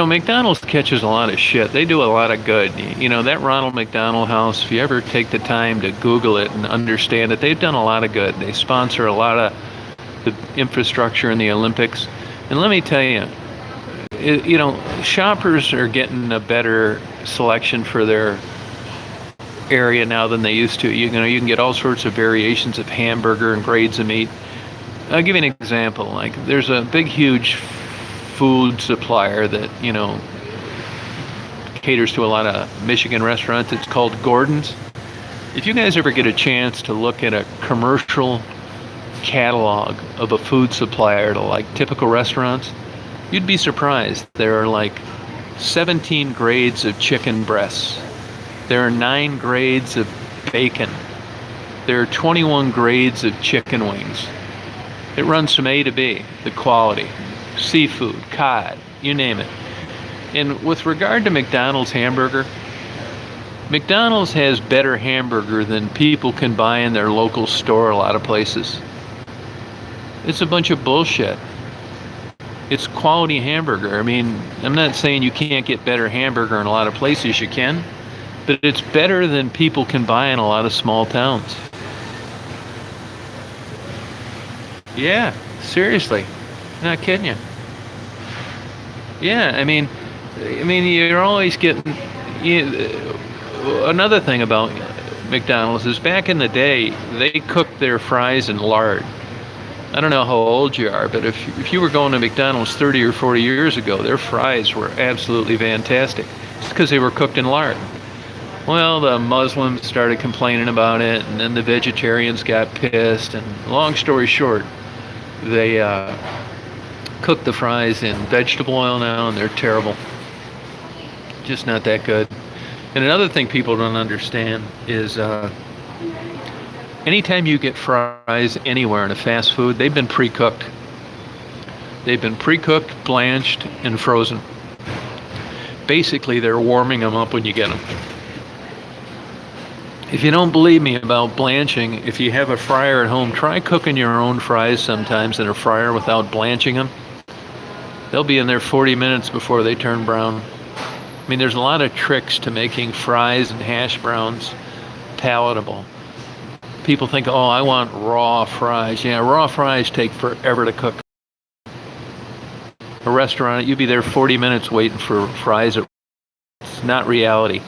McDonald's catches a lot of shit. They do a lot of good. That Ronald McDonald House, if you ever take the time to Google it and understand it, they've done a lot of good. They sponsor a lot of the infrastructure in the Olympics. And let me tell you, shoppers are getting a better selection for their area now than they used to. You can get all sorts of variations of hamburger and grades of meat. I'll give you an example. Like, there's a big, huge food supplier that caters to a lot of Michigan restaurants. It's called Gordon's. If you guys ever get a chance to look at a commercial catalog of a food supplier to like typical restaurants, you'd be surprised. There are like 17 grades of chicken breasts. There are 9 grades of bacon. There are 21 grades of chicken wings. It runs from A to B, the quality. Seafood, cod, you name it. And with regard to McDonald's hamburger, McDonald's has better hamburger than people can buy in their local store a lot of places. It's a bunch of bullshit. It's quality hamburger. I mean, I'm not saying you can't get better hamburger in a lot of places, you can, but it's better than people can buy in a lot of small towns. Yeah, seriously. Not kidding you. Yeah, I mean, you're always getting. Another thing about McDonald's is back in the day, they cooked their fries in lard. I don't know how old you are, but if you were going to McDonald's 30 or 40 years ago, their fries were absolutely fantastic. It's because they were cooked in lard. Well, the Muslims started complaining about it, and then the vegetarians got pissed, and long story short, they cook the fries in vegetable oil now, and they're terrible. Just not that good. And another thing people don't understand is anytime you get fries anywhere in a fast food, they've been pre-cooked. They've been pre-cooked, blanched, and frozen. Basically, they're warming them up when you get them. If you don't believe me about blanching, if you have a fryer at home, try cooking your own fries sometimes in a fryer without blanching them. They'll be in there 40 minutes before they turn brown. I mean, there's a lot of tricks to making fries and hash browns palatable. People think, oh, I want raw fries. Yeah, raw fries take forever to cook. A restaurant, you'd be there 40 minutes waiting for fries. It's not reality.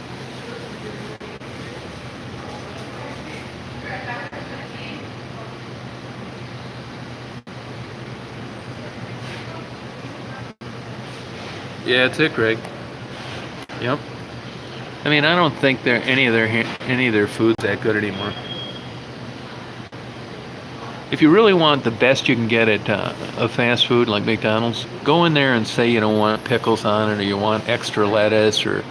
Yeah, that's it, Greg. Yep. I mean, I don't think any of their food's that good anymore. If you really want the best you can get at a fast food like McDonald's, go in there and say you don't want pickles on it, or you want extra lettuce or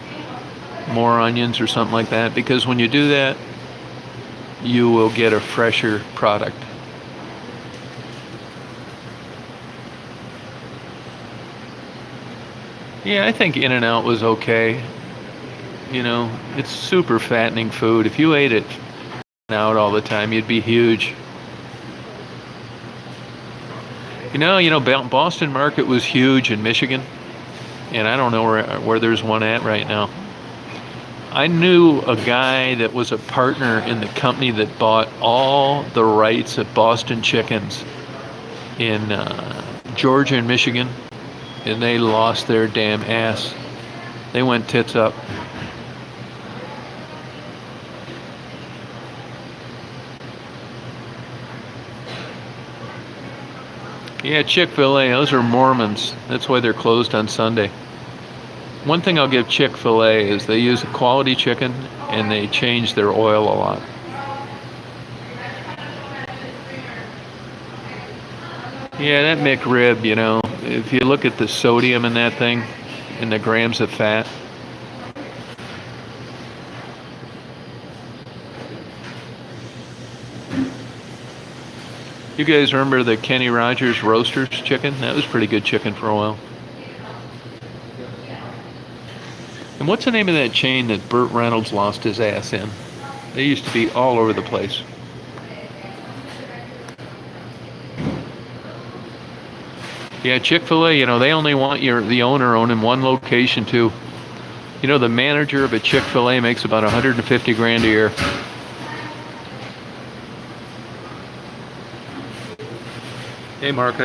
more onions or something like that, because when you do that, you will get a fresher product. Yeah, I think In-N-Out was okay. You know, it's super fattening food. If you ate it out all the time, you'd be huge. Boston Market was huge in Michigan, and I don't know where there's one at right now. I knew a guy that was a partner in the company that bought all the rights of Boston chickens in Georgia and Michigan, and they lost their damn ass. They went tits up. Yeah, Chick-fil-A, those are Mormons. That's why they're closed on Sunday. One thing I'll give Chick-fil-A is they use a quality chicken and they change their oil a lot. Yeah, that McRib, if you look at the sodium in that thing and the grams of fat. You guys remember the Kenny Rogers Roasters chicken? That was pretty good chicken for a while. And what's the name of that chain that Burt Reynolds lost his ass in? They used to be all over the place. Yeah, Chick-fil-A, they only want the owner owning one location too. The manager of a Chick-fil-A makes about 150 grand a year. Hey, Mark.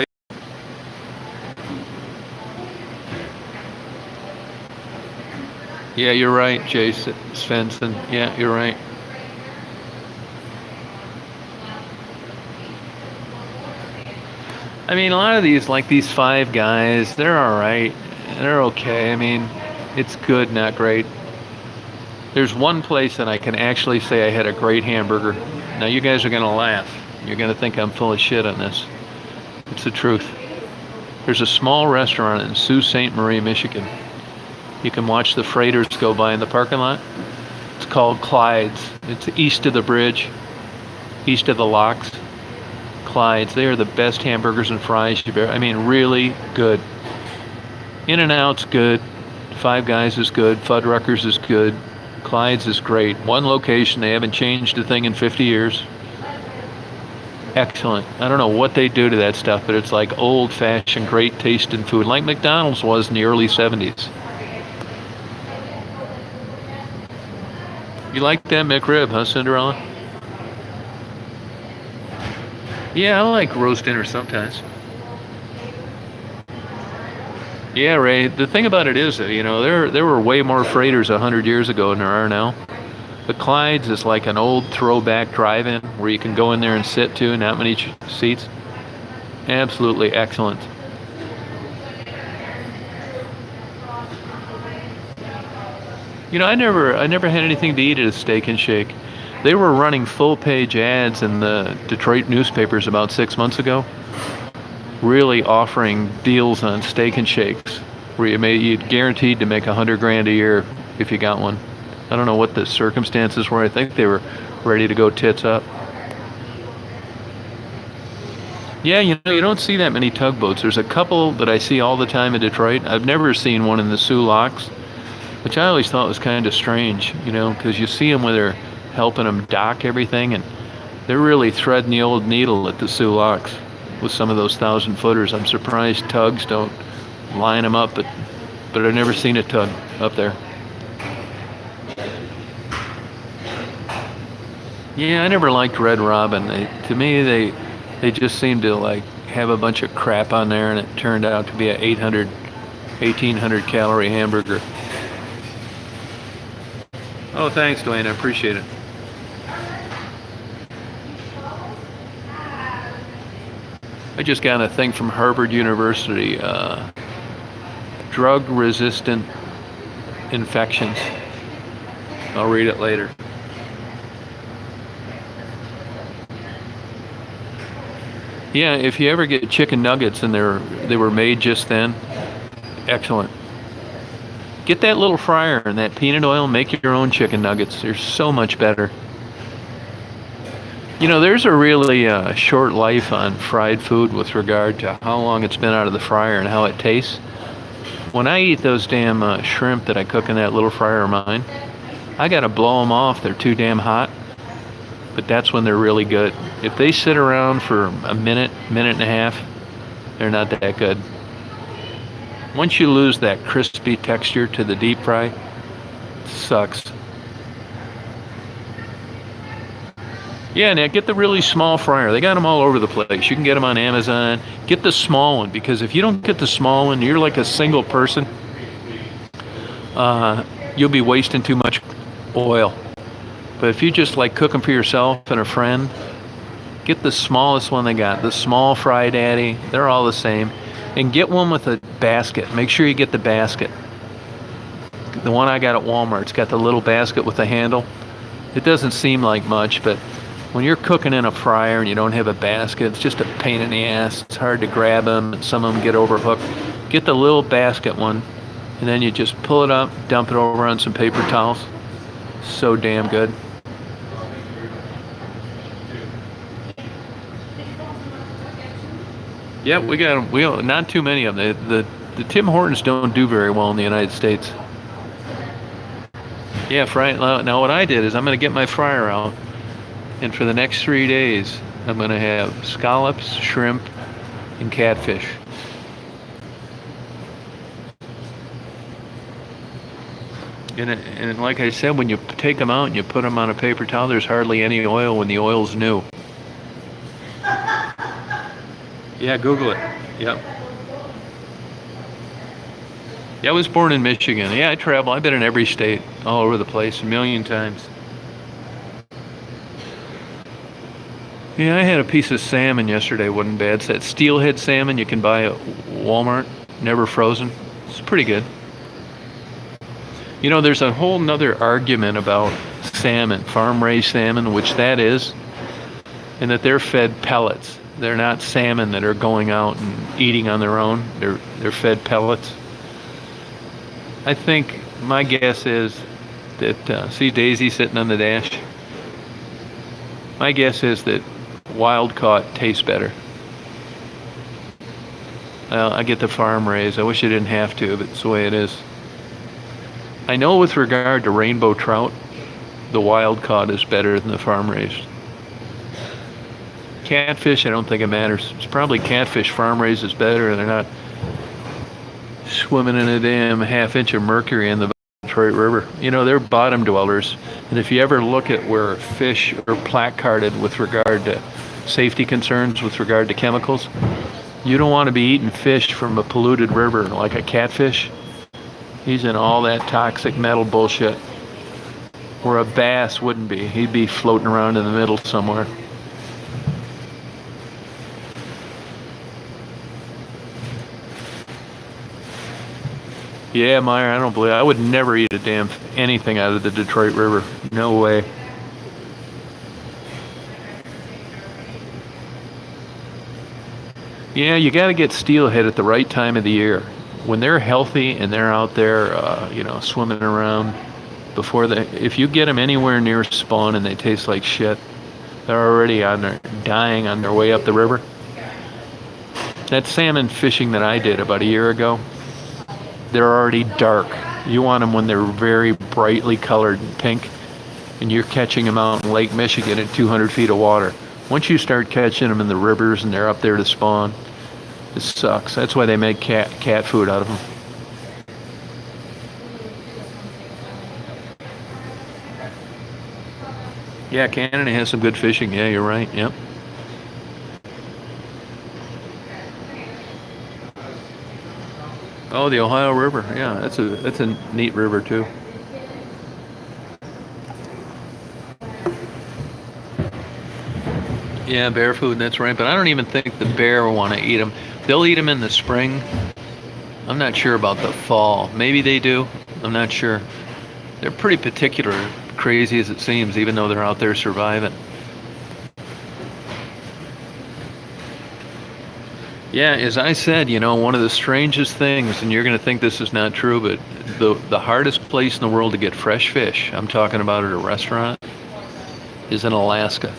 Yeah, you're right, Jay Svensson. Yeah, you're right. I mean, a lot of these, like these Five Guys, they're all right. They're okay. I mean, it's good, not great. There's one place that I can actually say I had a great hamburger. Now, you guys are going to laugh. You're going to think I'm full of shit on this. It's the truth. There's a small restaurant in Sault Ste. Marie, Michigan. You can watch the freighters go by in the parking lot. It's called Clyde's. It's east of the bridge, east of the locks. Clyde's. They are the best hamburgers and fries you've ever. I mean, really good. In-N-Out's good. Five Guys is good. Fuddruckers is good. Clyde's is great. One location. They haven't changed a thing in 50 years. Excellent. I don't know what they do to that stuff, but it's like old-fashioned, great tasting food, like McDonald's was in the early 70s. You like that McRib, huh, Cinderella? Yeah, I like roast dinner sometimes. Yeah, Ray. The thing about it is that, there were way more freighters 100 years ago than there are now. The Clyde's is like an old throwback drive-in where you can go in there and sit to, not many seats. Absolutely excellent. I never had anything to eat at a Steak and Shake. They were running full-page ads in the Detroit newspapers about 6 months ago, really offering deals on Steak and Shakes, where you'd guaranteed to make 100 grand a year if you got one. I don't know what the circumstances were. I think they were ready to go tits up. Yeah, you don't see that many tugboats. There's a couple that I see all the time in Detroit. I've never seen one in the Soo Locks, which I always thought was kind of strange, because you see them where they're helping them dock everything, and they're really threading the old needle at the Soo Locks with some of those 1,000-footers. I'm surprised tugs don't line them up, but I've never seen a tug up there. Yeah, I never liked Red Robin. To me, they just seem to like have a bunch of crap on there, and it turned out to be a 1,800 calorie hamburger. Oh, thanks, Dwayne. I appreciate it. I just got a thing from Harvard University. Drug-resistant infections. I'll read it later. Yeah, if you ever get chicken nuggets and they were made just then, excellent. Get that little fryer and that peanut oil, make your own chicken nuggets. They're so much better. There's a really short life on fried food with regard to how long it's been out of the fryer and how it tastes. When I eat those damn shrimp that I cook in that little fryer of mine, I gotta blow them off. They're too damn hot. But that's when they're really good. If they sit around for a minute and a half, they're not that good. Once you lose that crispy texture to the deep fry, it sucks. Yeah, now get the really small fryer. They got them all over the place. You can get them on Amazon. Get the small one, because if you don't get the small one, you're like a single person. You'll be wasting too much oil. But if you just like cook them for yourself and a friend, get the smallest one they got. The small Fry Daddy. They're all the same. And get one with a basket. Make sure you get the basket. The one I got at Walmart's got the little basket with the handle. It doesn't seem like much, but when you're cooking in a fryer and you don't have a basket, it's just a pain in the ass. It's hard to grab them, and some of them get overhooked. Get the little basket one, and then you just pull it up, dump it over on some paper towels. So damn good. Yeah, we got them. We not too many of them. The Tim Hortons don't do very well in the United States. Yeah, fry. Now what I did is I'm going to get my fryer out, and for the next 3 days I'm going to have scallops, shrimp, and catfish. And like I said, when you take them out and you put them on a paper towel, there's hardly any oil when the oil's new. Yeah, Google it. Yep. Yeah, I was born in Michigan. Yeah, I travel. I've been in every state, all over the place, a million times. Yeah, I had a piece of salmon yesterday. Wasn't bad. It's that steelhead salmon you can buy at Walmart, never frozen. It's pretty good. There's a whole nother argument about salmon, farm-raised salmon, which that is, and that they're fed pellets. They're not salmon that are going out and eating on their own. They're fed pellets. I think my guess is that, see Daisy sitting on the dash? My guess is that wild caught tastes better. Well, I get the farm raised. I wish I didn't have to, but it's the way it is. I know with regard to rainbow trout, the wild caught is better than the farm raised. Catfish, I don't think it matters. It's probably catfish farm raised is better. They're not swimming in a damn half-inch of mercury in the Detroit River. They're bottom dwellers. And if you ever look at where fish are placarded with regard to safety concerns with regard to chemicals, you don't want to be eating fish from a polluted river like a catfish. He's in all that toxic metal bullshit. Where a bass wouldn't be. He'd be floating around in the middle somewhere. Yeah, Meyer, I don't believe I would never eat a damn anything out of the Detroit River. No way. Yeah, you got to get steelhead at the right time of the year. When they're healthy and they're out there, swimming around before if you get them anywhere near spawn and they taste like shit, they're already dying on their way up the river. That salmon fishing that I did about a year ago, they're already dark. You want them when they're very brightly colored pink, and you're catching them out in Lake Michigan at 200 feet of water. Once you start catching them in the rivers and they're up there to spawn, it sucks. That's why they make cat food out of them. Yeah, Canada has some good fishing. Yeah, you're right. Yep. Oh, the Ohio River. Yeah, that's a neat river too. Yeah, bear food. That's right. But I don't even think the bear will want to eat them. They'll eat them in the spring. I'm not sure about the fall. Maybe they do. I'm not sure. They're pretty particular, crazy as it seems, even though they're out there surviving. Yeah, as I said, one of the strangest things, and you're going to think this is not true, but the hardest place in the world to get fresh fish, I'm talking about at a restaurant, is in Alaska.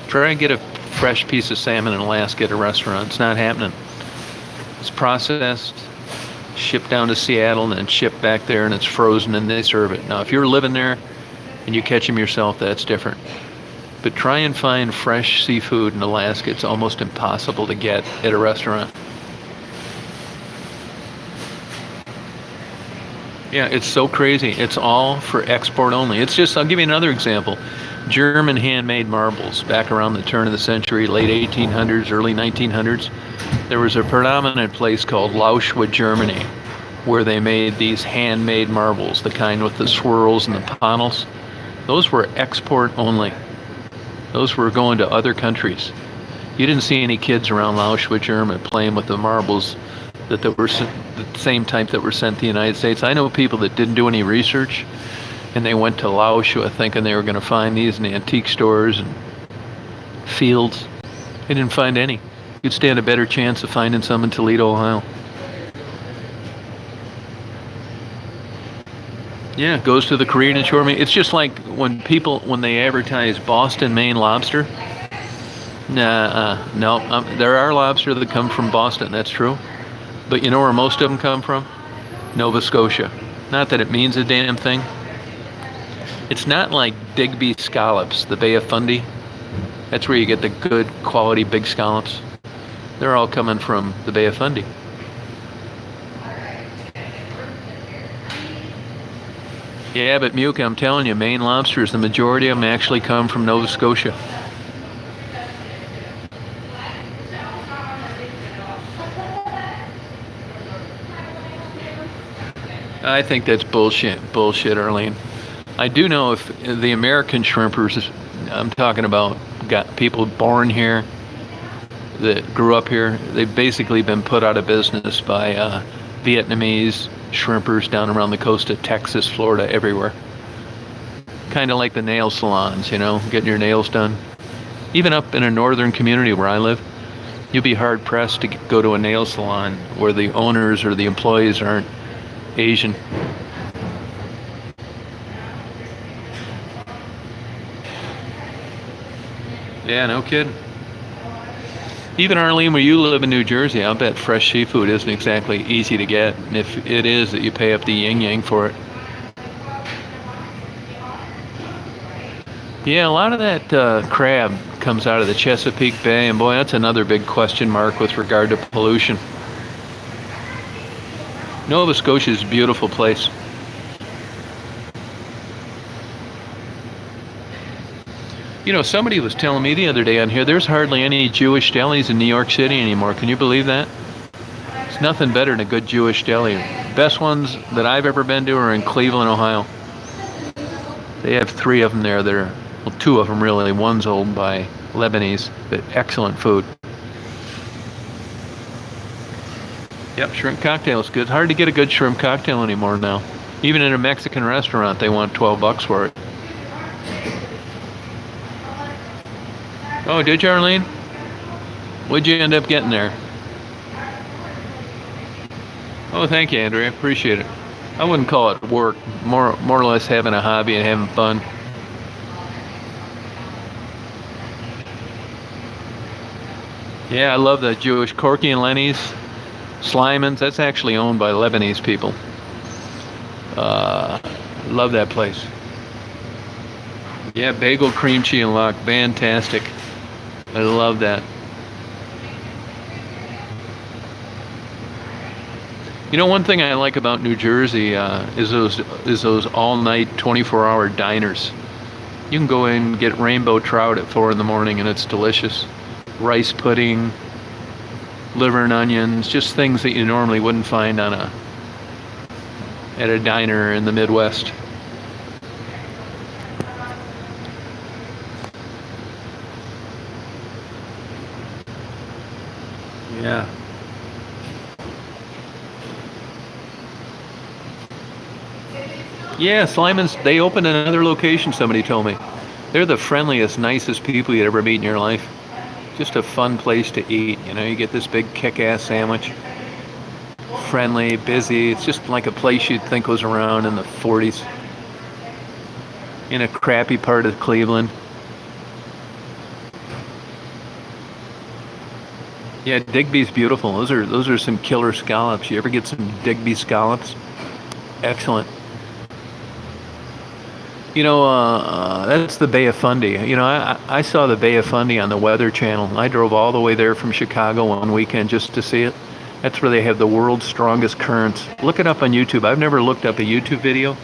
Try and get a fresh piece of salmon in Alaska at a restaurant. It's not happening. It's processed, shipped down to Seattle, and then shipped back there, and it's frozen, and they serve it. Now, if you're living there and you catch them yourself, that's different. But try and find fresh seafood in Alaska. It's almost impossible to get at a restaurant. Yeah, it's so crazy. It's all for export only. It's just, I'll give you another example. German handmade marbles back around the turn of the century, late 1800s, early 1900s. There was a predominant place called Lauschwa, Germany, where they made these handmade marbles, the kind with the swirls and the panels. Those were export only. Those were going to other countries. You didn't see any kids around Lauschwa, Germany playing with the marbles that were the same type that were sent to the United States. I know people that didn't do any research, and they went to Lauschwa thinking they were going to find these in antique stores and fields. They didn't find any. You'd stand a better chance of finding some in Toledo, Ohio. Yeah, it goes to the Korean and shore meat. It's just like when they advertise Boston, Maine lobster. No, there are lobster that come from Boston, that's true. But you know where most of them come from? Nova Scotia. Not that it means a damn thing. It's not like Digby scallops, the Bay of Fundy. That's where you get the good quality big scallops. They're all coming from the Bay of Fundy. Yeah, but Muka, I'm telling you, Maine lobsters, the majority of them actually come from Nova Scotia. I think that's bullshit, Arlene. I do know if the American shrimpers, I'm talking about got people born here that grew up here, they've basically been put out of business by Vietnamese shrimpers down around the coast of Texas, Florida, everywhere. Kind of like the nail salons, getting your nails done. Even up in a northern community where I live, you'll be hard pressed to go to a nail salon where the owners or the employees aren't Asian. Yeah, no kidding. Even Arlene, where you live in New Jersey, I'll bet fresh seafood isn't exactly easy to get. And if it is, that you pay up the yin-yang for it. Yeah, a lot of that crab comes out of the Chesapeake Bay, and boy, that's another big question mark with regard to pollution. Nova Scotia is a beautiful place. Somebody was telling me the other day on here, there's hardly any Jewish delis in New York City anymore. Can you believe that? It's nothing better than a good Jewish deli. Best ones that I've ever been to are in Cleveland, Ohio. They have 3 of them there that are, well, 2 of them really. One's owned by Lebanese, but excellent food. Yep, shrimp cocktail is good. It's hard to get a good shrimp cocktail anymore now. Even in a Mexican restaurant, they want $12 for it. Oh, did you, Arlene? What'd you end up getting there? Oh, thank you, Andrea. Appreciate it. I wouldn't call it work. More or less having a hobby and having fun. Yeah, I love that Jewish Corky and Lenny's, Slyman's. That's actually owned by Lebanese people. Uh, Love that place. Yeah, bagel, cream cheese, and luck. Fantastic. I love that. You know, one thing I like about New Jersey is those all-night, 24-hour diners. You can go in and get rainbow trout at 4 in the morning, and it's delicious. Rice pudding, liver and onions, just things that you normally wouldn't find at a diner in the Midwest. Yeah. Yeah, Slyman's, they opened another location, somebody told me. They're the friendliest, nicest people you'd ever meet in your life. Just a fun place to eat. You know, you get this big kick-ass sandwich. Friendly, busy. It's just like a place you'd think was around in the 40s. In a crappy part of Cleveland. Yeah, Digby's beautiful. Those are some killer scallops. You ever get some Digby scallops? Excellent. You know, that's the Bay of Fundy. You know, I saw the Bay of Fundy on the Weather Channel. I drove all the way there from Chicago one weekend just to see it. That's where they have the world's strongest currents. Look it up on YouTube. I've never looked up a YouTube video,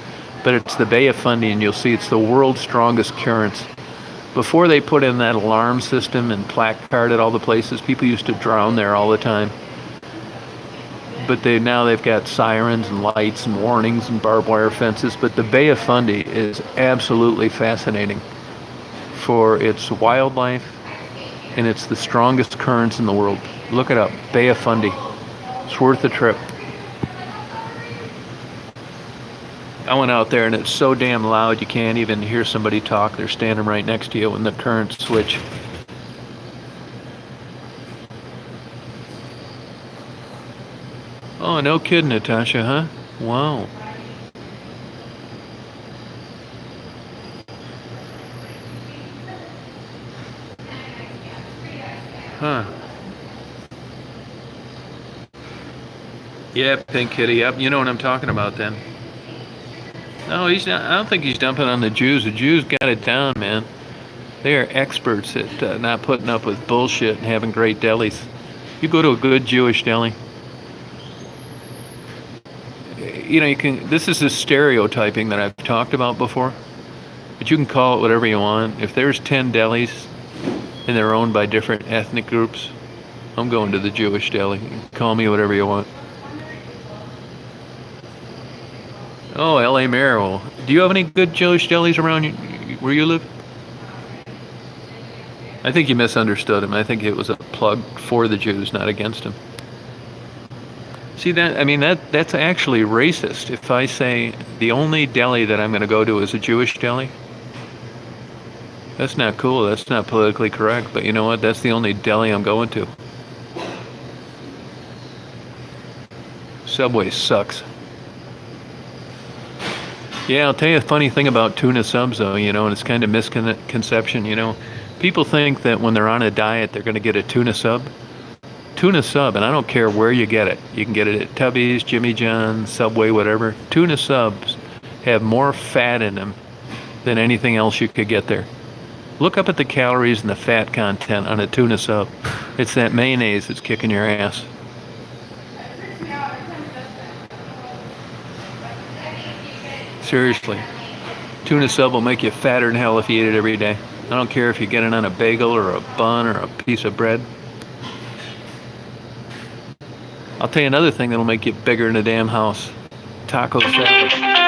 but it's the Bay of Fundy, and you'll see it's the world's strongest currents. Before they put in that alarm system and placard at all the places, people used to drown there all the time. But now they've got sirens and lights and warnings and barbed wire fences. But the Bay of Fundy is absolutely fascinating for its wildlife, and it's the strongest currents in the world. Look it up, Bay of Fundy. It's worth the trip. I went out there and it's so damn loud you can't even hear somebody talk. They're standing right next to you when the currents switch. Oh, no kidding, Natasha, huh? Wow. Huh. Yeah, Pink Kitty. Yep, you know what I'm talking about then. No, he's not. I don't think he's dumping on the Jews. The Jews got it down, man. They are experts at not putting up with bullshit and having great delis. You go to a good Jewish deli. You know, you can. This is a stereotyping that I've talked about before, but you can call it whatever you want. If there's 10 delis and they're owned by different ethnic groups, I'm going to the Jewish deli. Call me whatever you want. Oh, L.A. Mayor. Do you have any good Jewish delis around where you live? I think you misunderstood him. I think it was a plug for the Jews, not against them. See that? I mean, that's actually racist. If I say the only deli that I'm going to go to is a Jewish deli, that's not cool. That's not politically correct. But you know what? That's the only deli I'm going to. Subway sucks. Yeah, I'll tell you a funny thing about tuna subs, though, you know, and it's kind of misconception, you know. People think that when they're on a diet, they're going to get a tuna sub. Tuna sub, and I don't care where you get it. You can get it at Tubby's, Jimmy John's, Subway, whatever. Tuna subs have more fat in them than anything else you could get there. Look up at the calories and the fat content on a tuna sub. It's that mayonnaise that's kicking your ass. Seriously. Tuna sub will make you fatter than hell if you eat it every day. I don't care if you get it on a bagel or a bun or a piece of bread. I'll tell you another thing that'll make you bigger than a damn house. Taco salad.